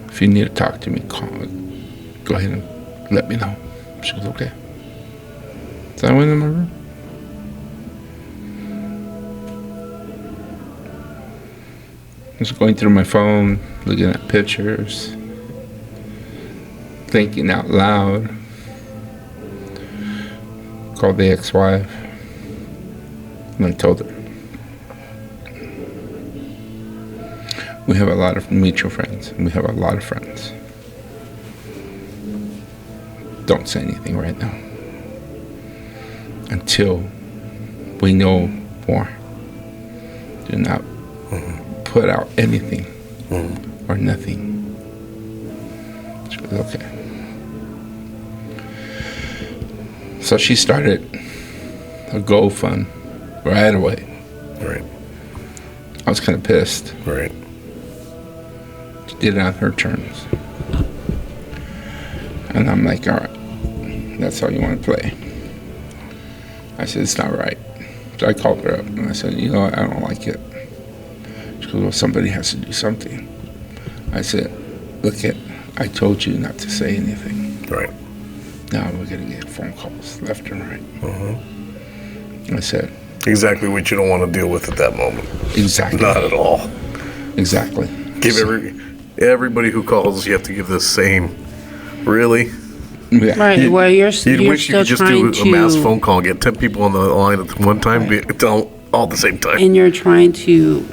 If you need to talk to me, go ahead and let me know. She goes, okay. So I went in my room. I was going through my phone, looking at pictures, thinking out loud. Called the ex-wife, and I told her. We have a lot of mutual friends, and we have a lot of friends. Don't say anything right now. Until we know more. Do not put out anything or nothing. She goes, okay. So she started a GoFund right away. Right. I was kind of pissed. Right. She did it on her terms. And I'm like, all right, that's how you want to play. I said, it's not right. So I called her up and I said, you know what, I don't like it. She goes, well, somebody has to do something. I said, look, I told you not to say anything. Right. Now we're going to get phone calls left and right. I said, Exactly what you don't want to deal with at that moment. exactly. Not at all. Exactly. Give everybody who calls, you have to give the same. Really? Yeah. Right, where you're You'd you're wish you still could just do trying a mass to, phone call, get 10 people on the line at one time, all at the same time. and you're trying to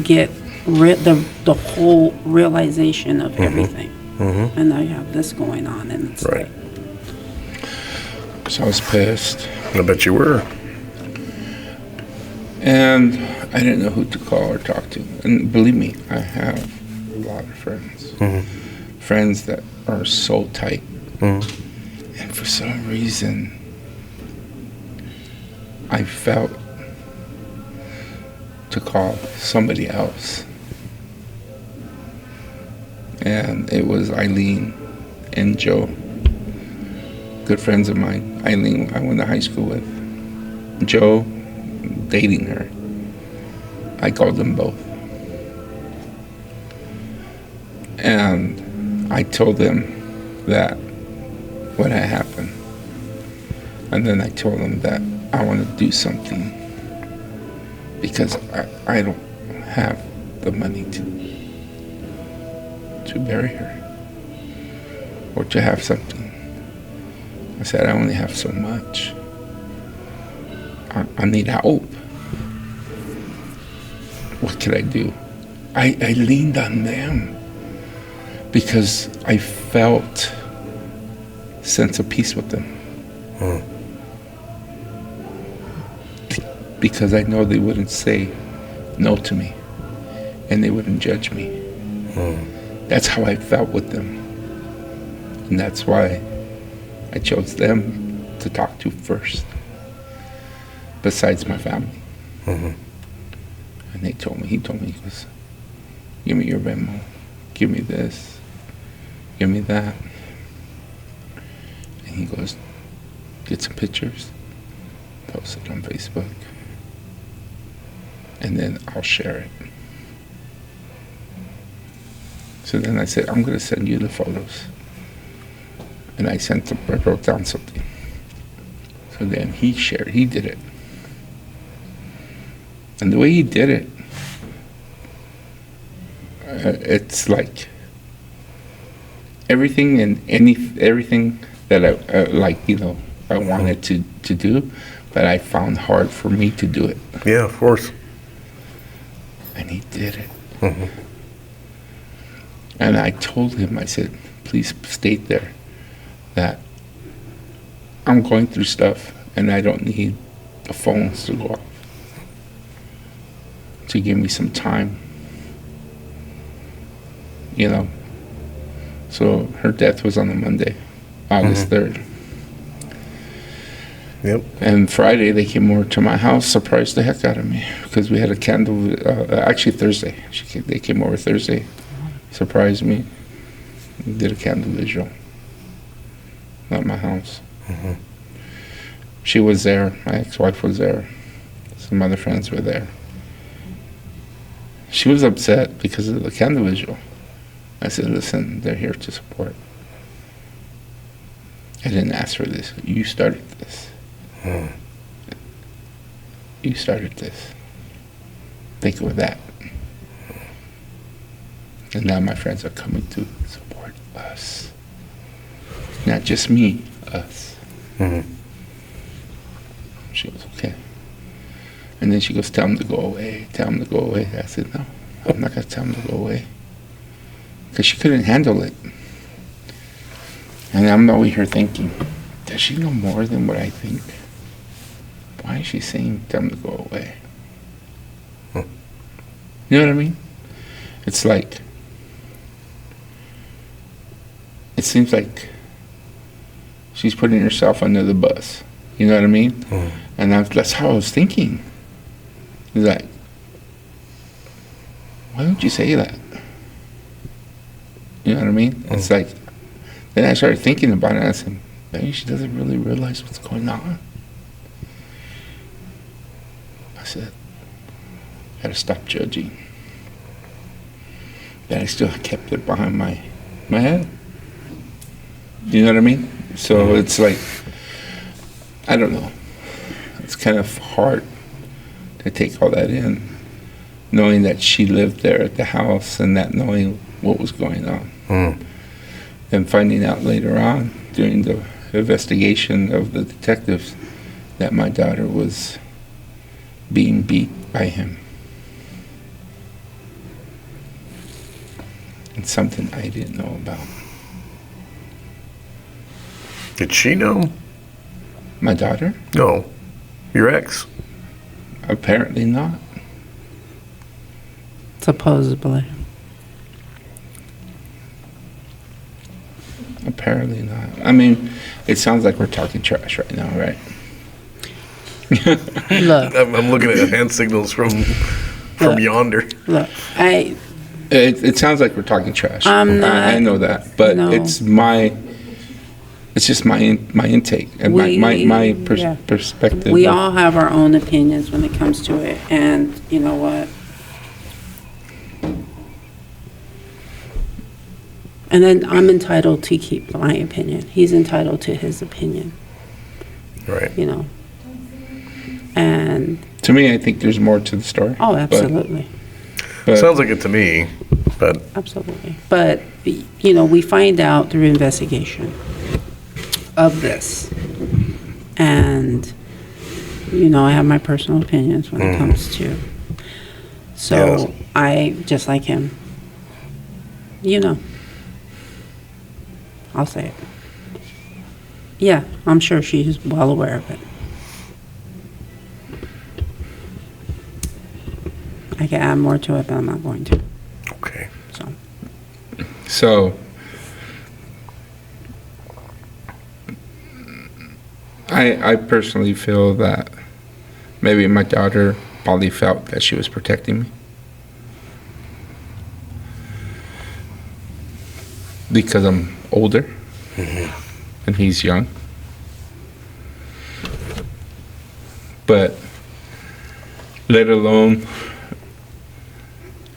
get the whole realization of everything. And now you have this going on, and it's Right. So I was pissed. I bet you were. And I didn't know who to call or talk to. And believe me, I have a lot of friends. Friends that are so tight. And for some reason, I felt to call somebody else. and it was Eileen and Joe, good friends of mine. Eileen, I went to high school with. Joe, dating her. I called them both. And I told them that what had happened. And then I told them that I want to do something because I don't have the money to bury her or to have something. I said, I only have so much. I need help. What could I do? I leaned on them because I felt a sense of peace with them. Because I know they wouldn't say no to me and they wouldn't judge me. That's how I felt with them. And that's why I chose them to talk to first, besides my family. And he told me, he goes, give me your Venmo, give me this, give me that. And he goes, get some pictures, post it on Facebook, and then I'll share it. So then I said, I'm going to send you the photos. And I wrote down something. So then he did it. And the way he did it, it's like everything that I wanted to do, but I found hard for me to do it. Yeah, of course. And he did it. And I told him, I said, please state there that I'm going through stuff and I don't need the phones to go off. To give me some time. So her death was on a Monday, August 3rd. Yep. And Friday they came over to my house, surprised the heck out of me because we had a candle. Actually Thursday, they came over Thursday, surprised me. Did a candle visual at my house. She was there. My ex-wife was there. Some other friends were there. She was upset because of the candle visual. I said, listen, they're here to support. I didn't ask for this. You started this. You started this. Think of that. And now my friends are coming to support us. Not just me, us. She goes, okay. And then she goes, tell him to go away, tell him to go away. I said, no, I'm not going to tell him to go away. Because she couldn't handle it. And I'm over here thinking, does she know more than what I think? Why is she saying tell him to go away? You know what I mean? It's like, it seems like she's putting herself under the bus. You know what I mean? And that's how I was thinking. It's like, why don't you say that? You know what I mean? It's like, then I started thinking about it, and I said, maybe she doesn't really realize what's going on. I said, I gotta stop judging. But I still kept it behind my head. You know what I mean? So it's like, I don't know. It's kind of hard to take all that in, knowing that she lived there at the house and not knowing what was going on. And finding out later on during the investigation of the detectives that my daughter was being beat by him. And something I didn't know about. Did she know? My daughter? No. Your ex? Apparently not. Supposedly. Apparently not. I mean, it sounds like we're talking trash right now, right? Look, I'm looking at hand signals from yonder. look, It sounds like we're talking trash. I'm not- I know that, but no. it's just my intake and my perspective. We all have our own opinions when it comes to it, and you know what? And then I'm entitled to keep my opinion. He's entitled to his opinion, Right. you know. And, To me, I think there's more to the story. oh, absolutely, But Sounds like it to me, but absolutely. But, you know, we find out through investigation of this. And, you know, I have my personal opinions when it comes to. So Yes. I, just like him, you know, I'll say it. Yeah, I'm sure she's well aware of it. I can add more to it, but I'm not going to, okay. so. So, I personally feel that maybe my daughter probably felt that she was protecting me. Because I'm older and he's young. But let alone,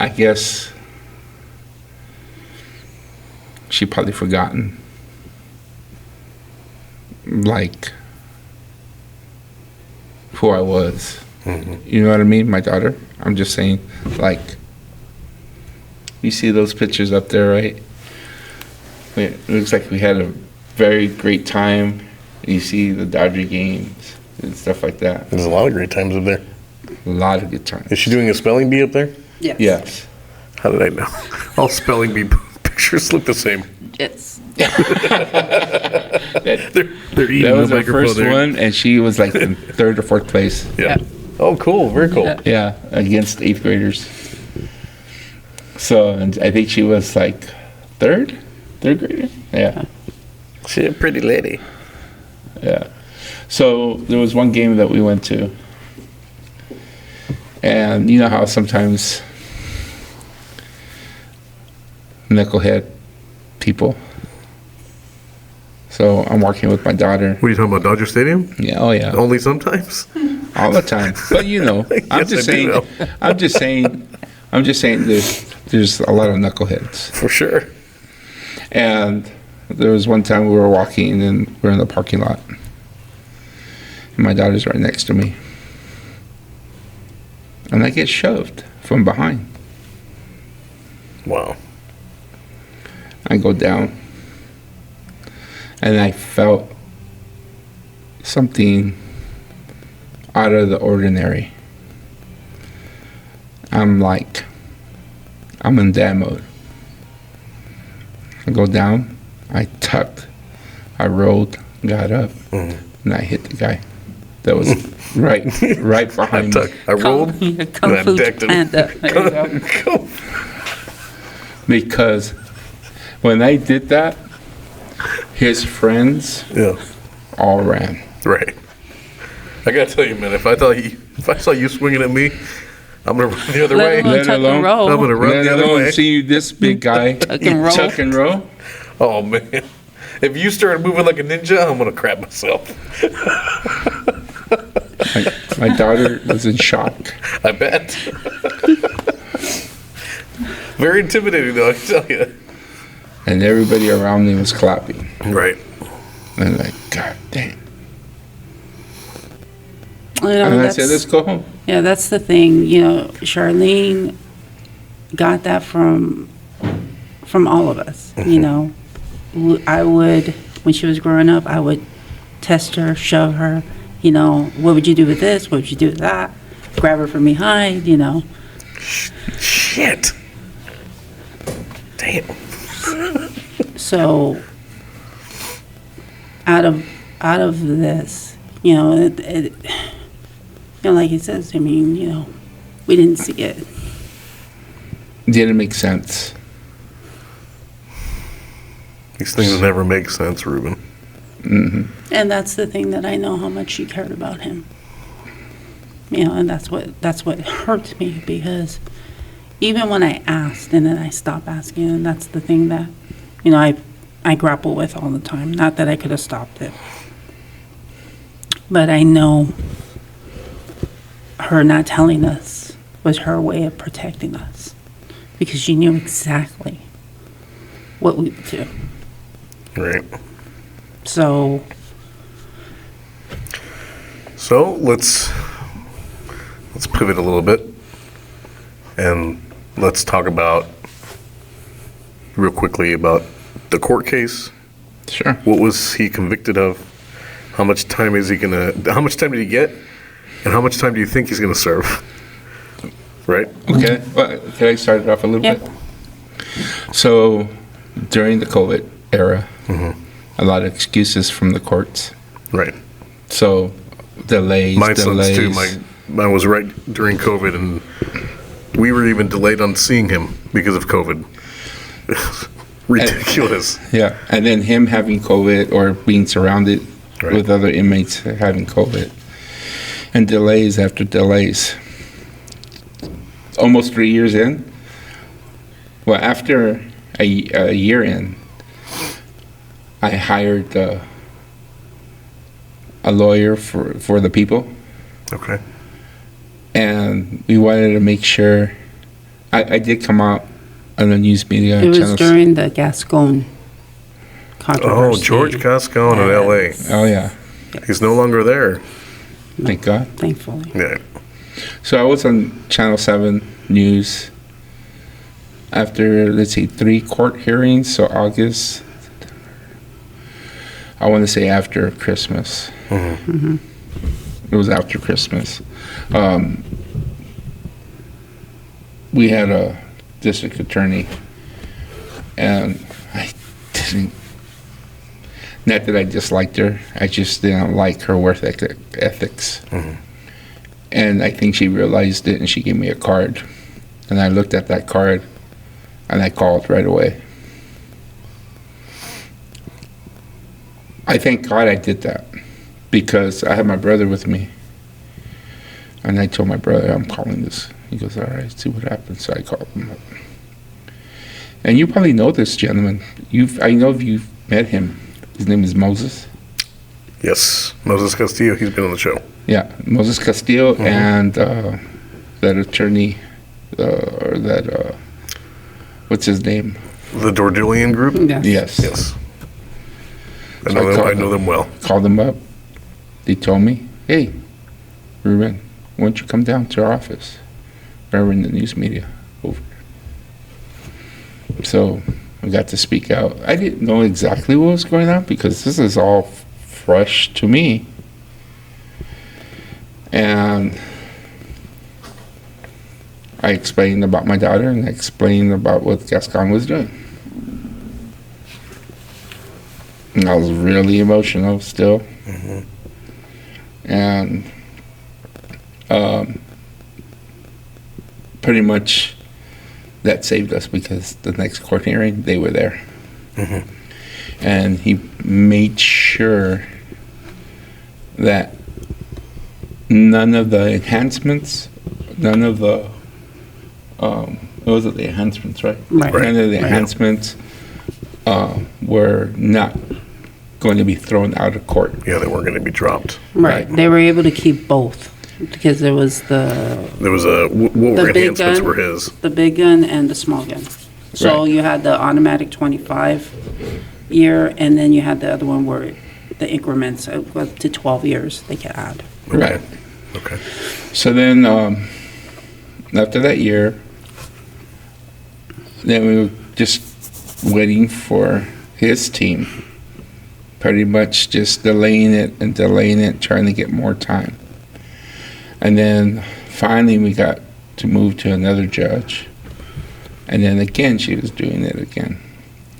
I guess she probably forgotten, like, who I was. You know what I mean? My daughter. I'm just saying, like, you see those pictures up there, right? It looks like we had a very great time. You see the Dodger games and stuff like that. There's a lot of great times up there. A lot of good times. Is she doing a spelling bee up there? Yes. Yes. How did I know? All spelling bee pictures look the same. Yes. They're eating That was the her microphone first there. one, and she was like in third or fourth place. Yeah. Oh, cool. Very cool. Yeah. Yeah, against eighth graders. So, and I think she was like third grader. Yeah, She's a pretty lady. yeah. So there was one game that we went to, and you know how sometimes knucklehead people. So I'm walking with my daughter. What are you talking about, Dodger Stadium? Yeah, oh yeah, Only sometimes? all the time. But you know, I'm Yes, just I do saying. know. I'm just saying. I'm just saying. There's a lot of knuckleheads. For sure. And there was one time we were walking and we're in the parking lot. And my daughter's right next to me. And I get shoved from behind. Wow. I go down. And I felt something out of the ordinary. I'm in dad mode. I go down, I tucked, I rolled, got up, and I hit the guy that was right I behind me. I rolled. Kung and I Fu decked him. Panda. There you go. Go. Because when I did that, his friends Yeah. all ran. Right. I gotta tell you, man, if I saw you swinging at me, I'm gonna run the other Let way. alone Let tuck and alone- roll. I'm gonna run Let the other alone way. see this big guy Tuck and roll. tuck and roll. Oh man. If you start moving like a ninja, I'm gonna crap myself. My daughter was in shock. I bet. Very intimidating though, I tell you. And everybody around me was clapping. Right. And like, God damn. You know, And I that's- said, let's go home. Yeah, that's the thing, you know, Sharleyne got that from all of us, you know. I would, when she was growing up, I would test her, shove her, you know, what would you do with this? What would you do with that? Grab her from behind, you know. Shit. Damn. So out of this, you know, it you know, like he says, I mean, you know, we didn't see it. Didn't make sense. These things never make sense, Ruben. And that's the thing that I know how much she cared about him. You know, and that's what hurts me because, even when I asked and then I stopped asking, and that's the thing that, I grapple with all the time. Not that I could have stopped it. But I know her not telling us was her way of protecting us, because she knew exactly what we would do. Right. So let's pivot a little bit and let's talk about real quickly about the court case. Sure. What was he convicted of? How much time did he get? And how much time do you think he's gonna serve? Right? Okay. Well, can I start it off a little Yeah. bit? So, during the COVID era, a lot of excuses from the courts. Right. So, delays. My son's too. Mine was right during COVID, and we were even delayed on seeing him because of COVID. Ridiculous. Yeah. And then him having COVID or being surrounded Right. with other inmates having COVID. And delays after delays. Almost 3 years in. Well, after a year in, I hired a lawyer for the people. Okay. And we wanted to make sure. I did come out on the news media. it was channels. during the Gascon controversy. Oh, George Gascon in L.A. Oh, yeah. He's no longer there. Thank God. Thankfully. Yeah. So I was on Channel 7 News after, let's see, 3 court hearings. So August, I want to say after Christmas. It was after Christmas. We had a district attorney, and I didn't, not that I disliked her, I just didn't like her work ethics. And I think she realized it, and she gave me a card. And I looked at that card, and I called right away. I thank God I did that, because I had my brother with me. And I told my brother, I'm calling this. He goes, all right, see what happens. So I called him up. And you probably know this gentleman. I know if you've met him. His name is Moses. Yes. Moses Castillo. He's been on the show. Yeah, Moses Castillo and that attorney, or that, what's his name? The Dordillion Group. Yes. Yes. Yes. I So know I them. I called know them well. Called them up. They told me, hey, Ruben, why don't you come down to our office? We're in the news media. Over. So I got to speak out. I didn't know exactly what was going on, because this is all fresh to me. And I explained about my daughter, and I explained about what Gascon was doing. And I was really emotional still. And pretty much that saved us, because the next court hearing, they were there. And he made sure that none of the enhancements, none of the, those are the enhancements, right? Right. None of the Right. enhancements were not going to be thrown out of court. Yeah, they weren't going to be dropped. Right. They were able to keep both, because there was the There was what were big enhancements gun. were his? big gun and the small gun. So Right. you had the automatic 25 year, and then you had the other one where the increments of up to 12 years they could add. Right. Okay. So then, after that year, then we were just waiting for his team, pretty much just delaying it, trying to get more time. And then finally we got to move to another judge. And then again, she was doing it again.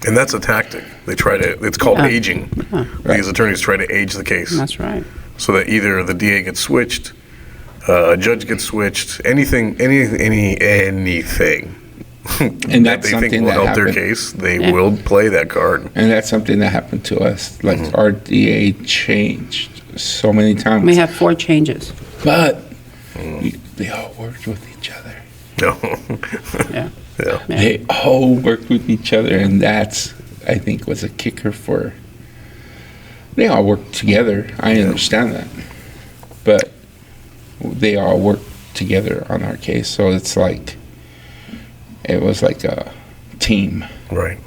And that's a tactic. They try to. It's called Yeah. aging. Yeah. These attorneys try to age the case That's right. so that either the DA gets switched, a judge gets switched, anything. And that that's they think something will that help their happened. case, they Yeah. will play that card. And that's something that happened to us. Like our DA changed so many times. We had 4 changes. But they all worked with each other. No. Yeah. Yeah. Yeah. They all worked with each other, and that's, I think, was a kicker for. They all worked together. I understand that, but they all worked together on our case, so it's like it was like a team. Right.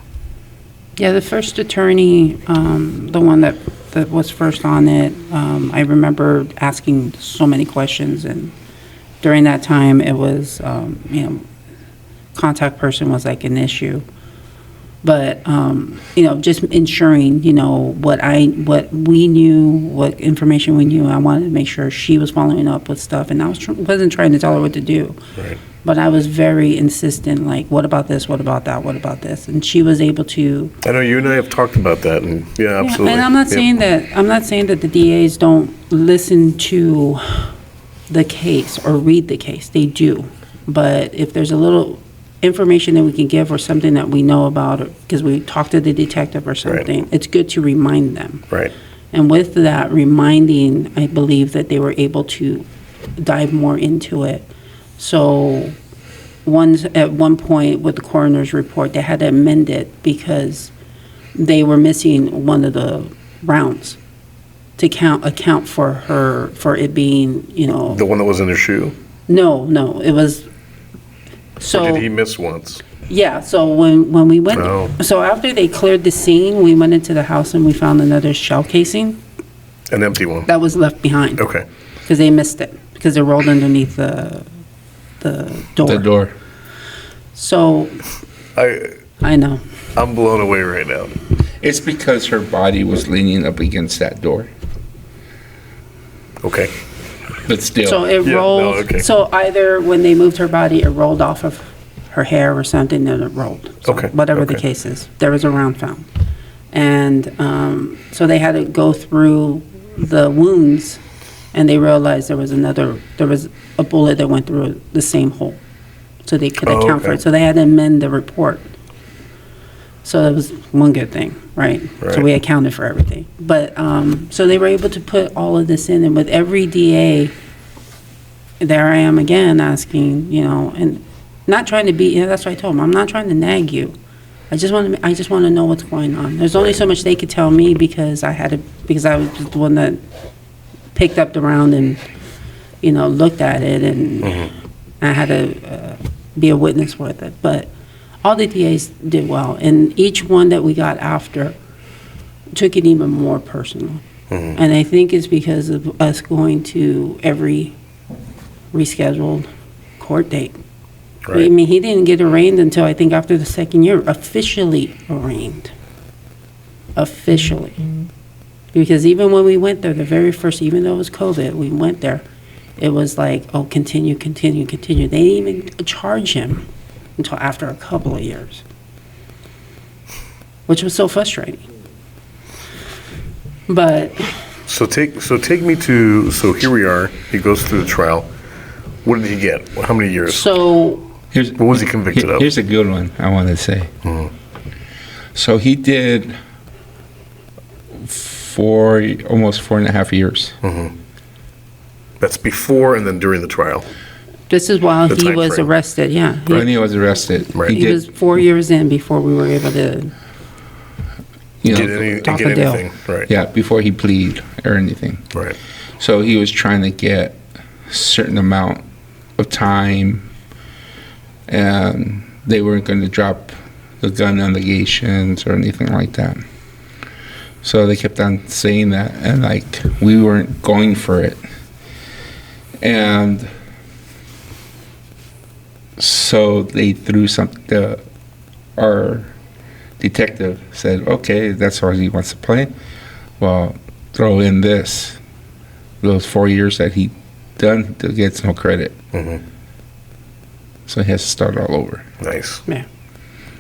Yeah, the first attorney, the one that was first on it, I remember asking so many questions, and during that time, it was, contact person was like an issue. But, just ensuring, what we knew, what information we knew, I wanted to make sure she was following up with stuff, and I wasn't trying to tell her what to do. Right. But I was very insistent, like, what about this, what about that, what about this? And she was able to. I know you and I have talked about that, and yeah, absolutely. And I'm not saying that the DAs don't listen to the case or read the case. They do. But if there's a little information that we can give or something that we know about, because we talked to the detective or something, it's good to remind them. Right. And with that reminding, I believe that they were able to dive more into it. So at one point with the coroner's report, they had to amend it because they were missing one of the rounds to account for it being, The one that was in her shoe? No, it was, so. Or did he miss once? Yeah, so when we went, Oh. so after they cleared the scene, we went into the house and we found another shell casing An empty one? that was left behind. Okay. Because they missed it, because it rolled underneath the door. The door. So, I know. I'm blown away right now. It's because her body was leaning up against that door. Okay. But still. So it Yeah, no, rolled, okay. so either when they moved her body, it rolled off of her hair or something, and it rolled. So Okay, whatever the okay. case is, there was a round found. And so they had to go through the wounds, and they realized there was a bullet that went through the same hole. So they could account for okay. it. So they had to amend the report. So that was one good thing, right? So Right. we accounted for everything. But, so they were able to put all of this in, and with every DA, there I am again asking, and not trying to be, that's what I told them, I'm not trying to nag you. I just want to know what's going on. There's only so much they could tell me because I was the one that picked up the round and, looked at it, and I had to be a witness with it. But all the DAs did well, and each one that we got after took it even more personal. And I think it's because of us going to every rescheduled court date. I Right. mean, he didn't get arraigned until I think after the second year, officially arraigned. Officially. Because even when we went there, the very first, even though it was COVID, we went there, it was like, oh, continue. They didn't even charge him until after a couple of years, which was so frustrating. But So take me to, so here we are, he goes through the trial. What did he get? How many years? so, What was he convicted of? Here's a good one I want to say. So he did almost 4.5 years. That's before and then during the trial. this is while The he time was frame. arrested, yeah. When he was arrested, Right. he He was did, 4 years in before we were able to, you Get know, Off a deal. anything, right? yeah, before he plead or anything. Right. So he was trying to get a certain amount of time, and they weren't going to drop the gun allegations or anything like that. So they kept on saying that, and like we weren't going for it. And so they threw our detective said, okay, that's all he wants to play. Well, throw in those 4 years that he done, that gets no credit. So he has to start all over. Nice. yeah.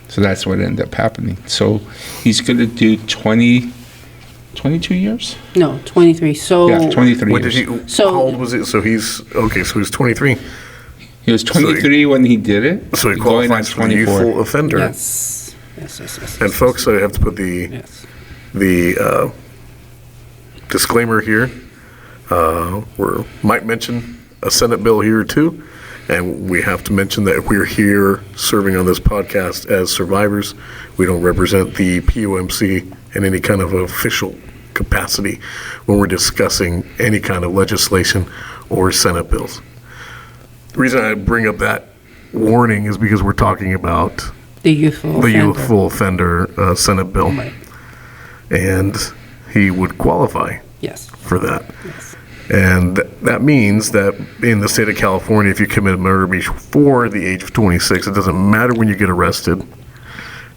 So that's what ended up happening. So he's going to do 22 years? No, 23. So, Yeah, 23 When did years. he, So- how old was it? So he's 23. He was 23 when he did it. So he going on qualifies for the youthful offender. yes. And folks, I have to put Yes. the disclaimer here. We might mention a Senate bill here too. And we have to mention that we're here serving on this podcast as survivors. We don't represent the POMC in any kind of official capacity when we're discussing any kind of legislation or Senate bills. The reason I bring up that warning is because we're talking about The youthful offender. Senate bill. Right. And he would qualify Yes. for that. Yes. And that means that in the state of California, if you commit murder before the age of 26, it doesn't matter when you get arrested,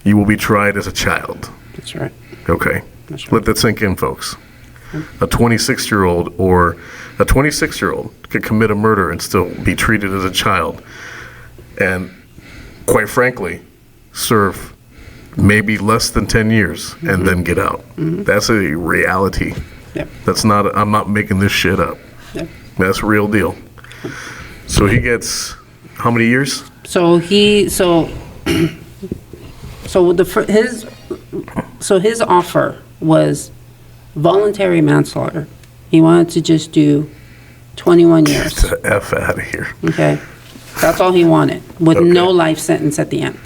you will be tried as a child. That's right. Okay? That's right. Let that sink in, folks. A 26-year-old or a 26-year-old could commit a murder and still be treated as a child. And quite frankly, serve maybe less than 10 years and then get out. That's a reality. Yep. That's not, I'm not making this shit up. Yep. That's real deal. So he gets how many years? So his offer was voluntary manslaughter. He wanted to just do 21 years. Get the F out of here. Okay, that's all he wanted, with no life sentence at the end.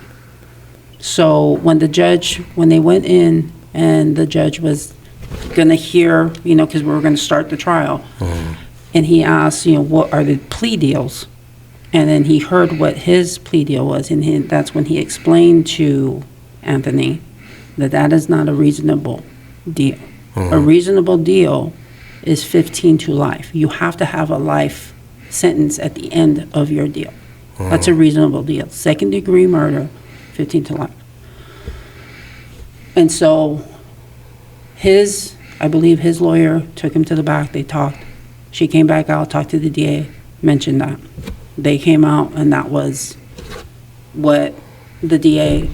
So when they went in and the judge was gonna hear, because we were gonna start the trial, and he asked, what are the plea deals? And then he heard what his plea deal was, and that's when he explained to Anthony that is not a reasonable deal. A reasonable deal is 15 to life. You have to have a life sentence at the end of your deal. That's a reasonable deal. Second degree murder, 15 to life. And so I believe his lawyer took him to the back, they talked. She came back out, talked to the DA, mentioned that. They came out, and that was what the DA,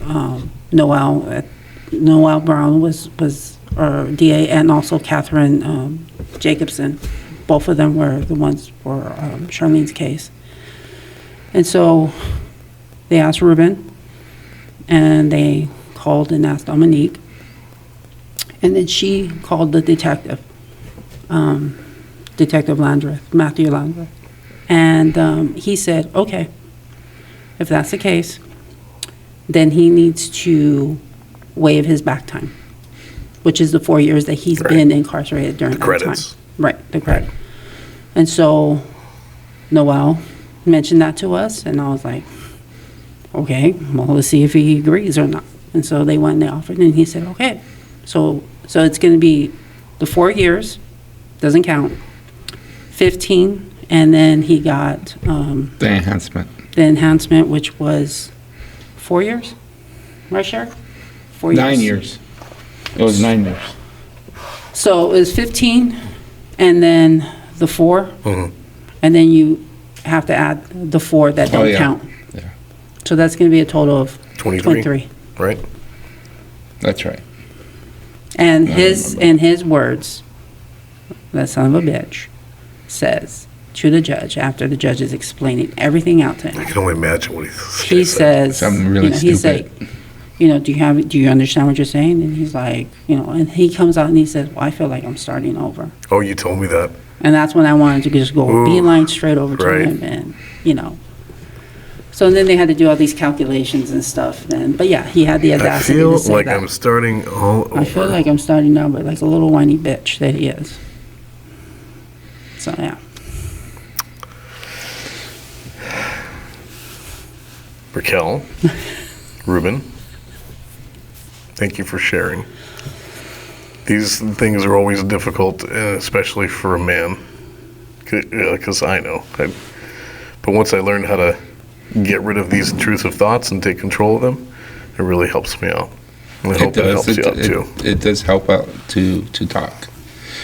Noel Brown was our DA, and also Catherine Jacobson. Both of them were the ones for Sharleyne's case. And so they asked Ruben, and they called and asked Dominique. And then she called the detective, Detective Landreth, Matthew Landreth. And he said, okay, if that's the case, then he needs to waive his back time, which is the 4 years that he's been incarcerated during that Credits. time. Right, the credit. And so Noel mentioned that to us, and I was like, okay, well, let's see if he agrees or not. And so they went and they offered, and he said, okay. So it's going to be the 4 years, doesn't count, 15, and then he got The enhancement. the enhancement, which was 4 years, right, Sheriff? 4 years. 9 years. It was 9 years. So it was 15, and then the 4, and then you have to add the 4 that don't count. Yeah, So that's going to be a total of 23. 23. Right? that's right. And his words, that son of a bitch, says to the judge, after the judge is explaining everything out to I him, can only imagine what he says, Something really he's stupid. like, do you understand what you're saying? And he's like, and he comes out and he says, well, I feel like I'm starting over. Oh, you told me that. And that's when I wanted to just go Ooh, beeline straight over to right. him, and, So then they had to do all these calculations and stuff, but yeah, he had the I audacity feel to say like that. I'm starting all over. I feel like I'm starting now, but like a little whiny bitch that he is. So, yeah. Raquel, Ruben, thank you for sharing. These things are always difficult, especially for a man, because I know. But once I learned how to get rid of these intrusive thoughts and take control of them, it really helps me out. And I hope it helps you out too. It does help out to talk.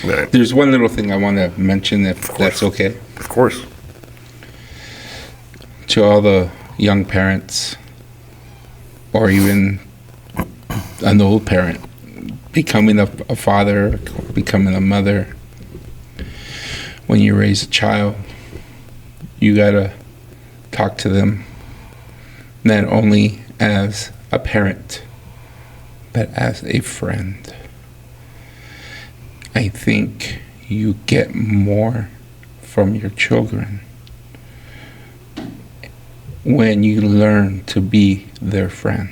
Right. There's one little thing I want to mention, if that's okay. Of course. To all the young parents, or even an old parent, becoming a father, becoming a mother, when you raise a child, you gotta talk to them not only as a parent, but as a friend. I think you get more from your children when you learn to be their friend.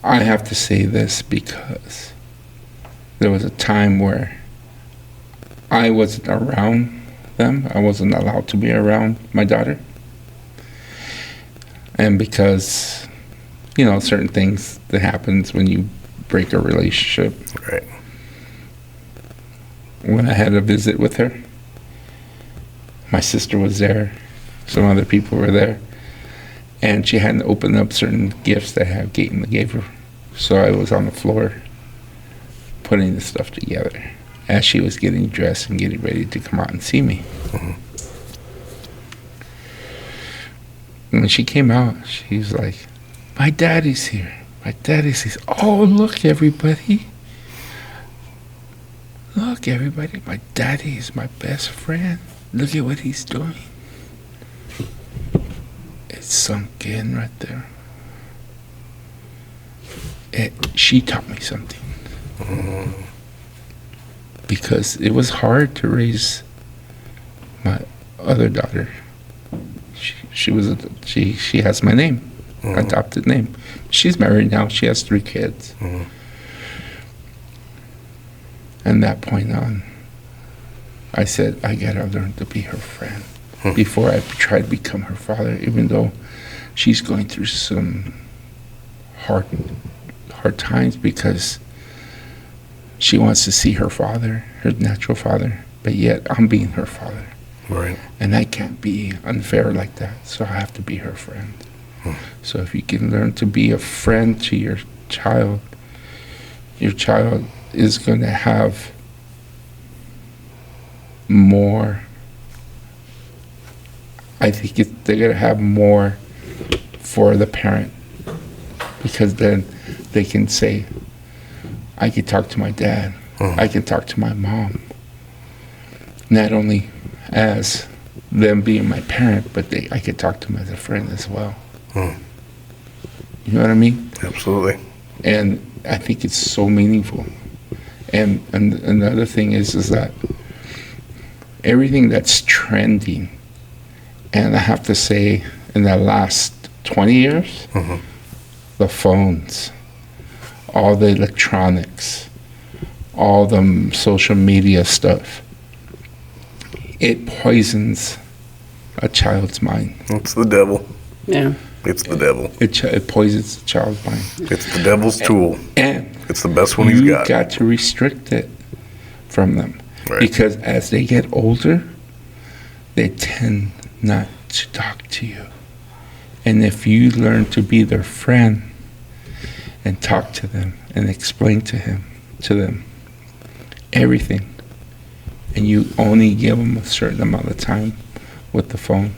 I have to say this because there was a time where I wasn't around them. I wasn't allowed to be around my daughter. And because, certain things that happens when you break a relationship. Right. When I had a visit with her, my sister was there, some other people were there, and she hadn't opened up certain gifts that I gave her. So I was on the floor putting the stuff together as she was getting dressed and getting ready to come out and see me. Mm-hmm. And when she came out, she's like, "My daddy's here. My daddy's here. Oh, look, everybody. Look, everybody. My daddy is my best friend. Look at what he's doing." It sunk in right there. She taught me something. Mm-hmm. Because it was hard to raise my other daughter. She has my name, Mm-hmm. adopted name. She's married now. She has 3 kids. Mm-hmm. And that point on, I said, I gotta learn to be her friend before I try to become her father, even though she's going through some hard times because she wants to see her father, her natural father, but yet I'm being her father. Right. And I can't be unfair like that, so I have to be her friend. So if you can learn to be a friend to your child is going to have more. I think they're going to have more for the parent, because then they can say, I can talk to my dad, I can talk to my mom, not only as them being my parent, but I could talk to them as a friend as well. You know what I mean? Absolutely. And I think it's so meaningful. And the other thing is that everything that's trending, and I have to say in the last 20 years, the phones, all the electronics, all the social media stuff, it poisons a child's mind. It's the devil. Yeah. It's the devil. It poisons the child's mind. It's the devil's tool. And It's the best one he's you got. got to restrict it from them. Right. Because as they get older, they tend not to talk to you. And if you learn to be their friend and talk to them and explain to them everything, and you only give them a certain amount of time with the phone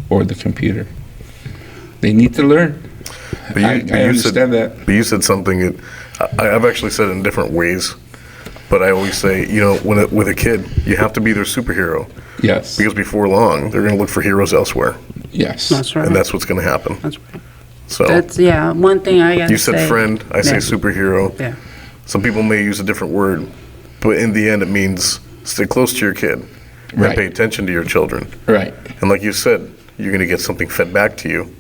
or the computer, they need to learn. I understand that. But you said something, I've actually said it in different ways, but I always say, with a kid, you have to be their superhero. Yes. Because before long, they're going to look for heroes elsewhere. Yes. That's right. And that's what's going to happen. That's right. So That's, one thing I got to you say. said friend, I say superhero. Yeah. Some people may use a different word, but in the end, it means stay close to your kid and Right. pay attention to your children. Right. And like you said, you're going to get something fed back to you.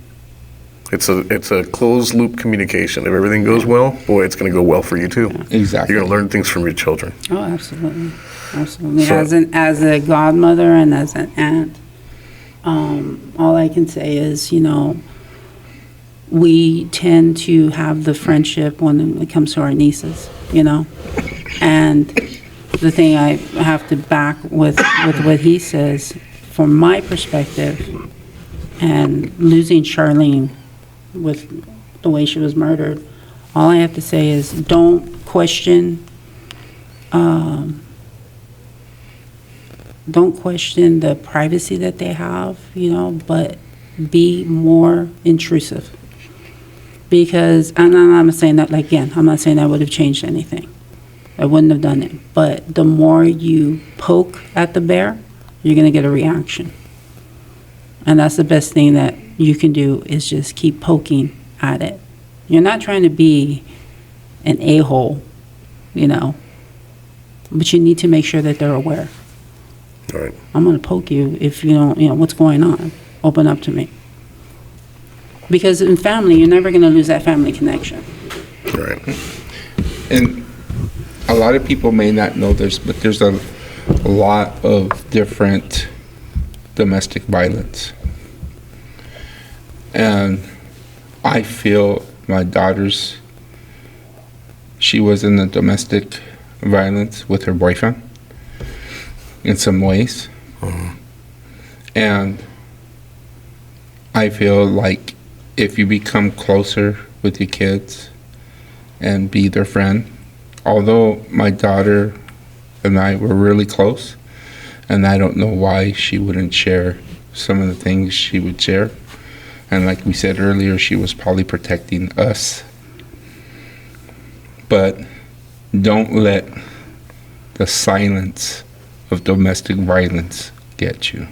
It's a closed loop communication. If everything goes well, boy, it's going to go well for you too. Exactly. You're going to learn things from your children. Oh, absolutely. Absolutely. So- As a godmother and as an aunt, all I can say is, we tend to have the friendship when it comes to our nieces, And the thing I have to back with what he says, from my perspective, and losing Sharleyne with the way she was murdered, all I have to say is don't question the privacy that they have, but be more intrusive. Because, and I'm not saying that, I'm not saying I would have changed anything. I wouldn't have done it. But the more you poke at the bear, you're going to get a reaction. And that's the best thing that you can do, is just keep poking at it. You're not trying to be an a-hole, but you need to make sure that they're aware. All right. I'm going to poke you if you don't, what's going on? Open up to me. Because in family, you're never going to lose that family connection. All right. And a lot of people may not know this, but there's a lot of different domestic violence. And I feel my daughter's, she was in the domestic violence with her boyfriend in some ways. And I feel like if you become closer with your kids and be their friend, although my daughter and I were really close, and I don't know why she wouldn't share some of the things she would share. And like we said earlier, she was probably protecting us. But don't let the silence of domestic violence get you.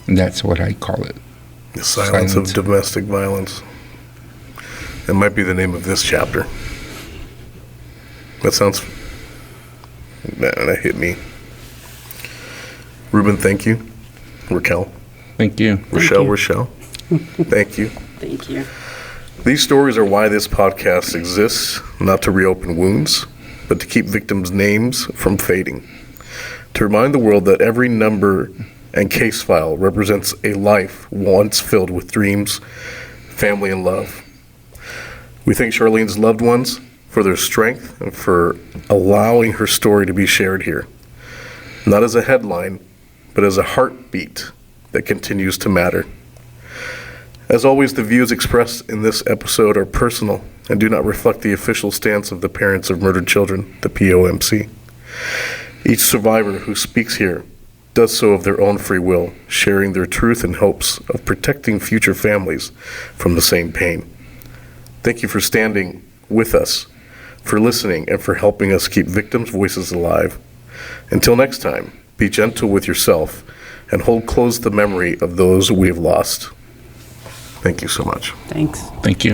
And that's what I call it. The silence of domestic violence. That might be the name of this chapter. That sounds... that hit me. Ruben, thank you. Raquel. Thank you. Rochelle. Thank you. Thank you. These stories are why this podcast exists, not to reopen wounds, but to keep victims' names from fading. To remind the world that every number and case file represents a life once filled with dreams, family, and love. We thank Sharleyne's loved ones for their strength and for allowing her story to be shared here. Not as a headline, but as a heartbeat that continues to matter. As always, the views expressed in this episode are personal and do not reflect the official stance of the parents of murdered children, the POMC. Each survivor who speaks here does so of their own free will, sharing their truth in hopes of protecting future families from the same pain. Thank you for standing with us, for listening, and for helping us keep victims' voices alive. Until next time, be gentle with yourself and hold close the memory of those we have lost. Thank you so much. Thanks. Thank you.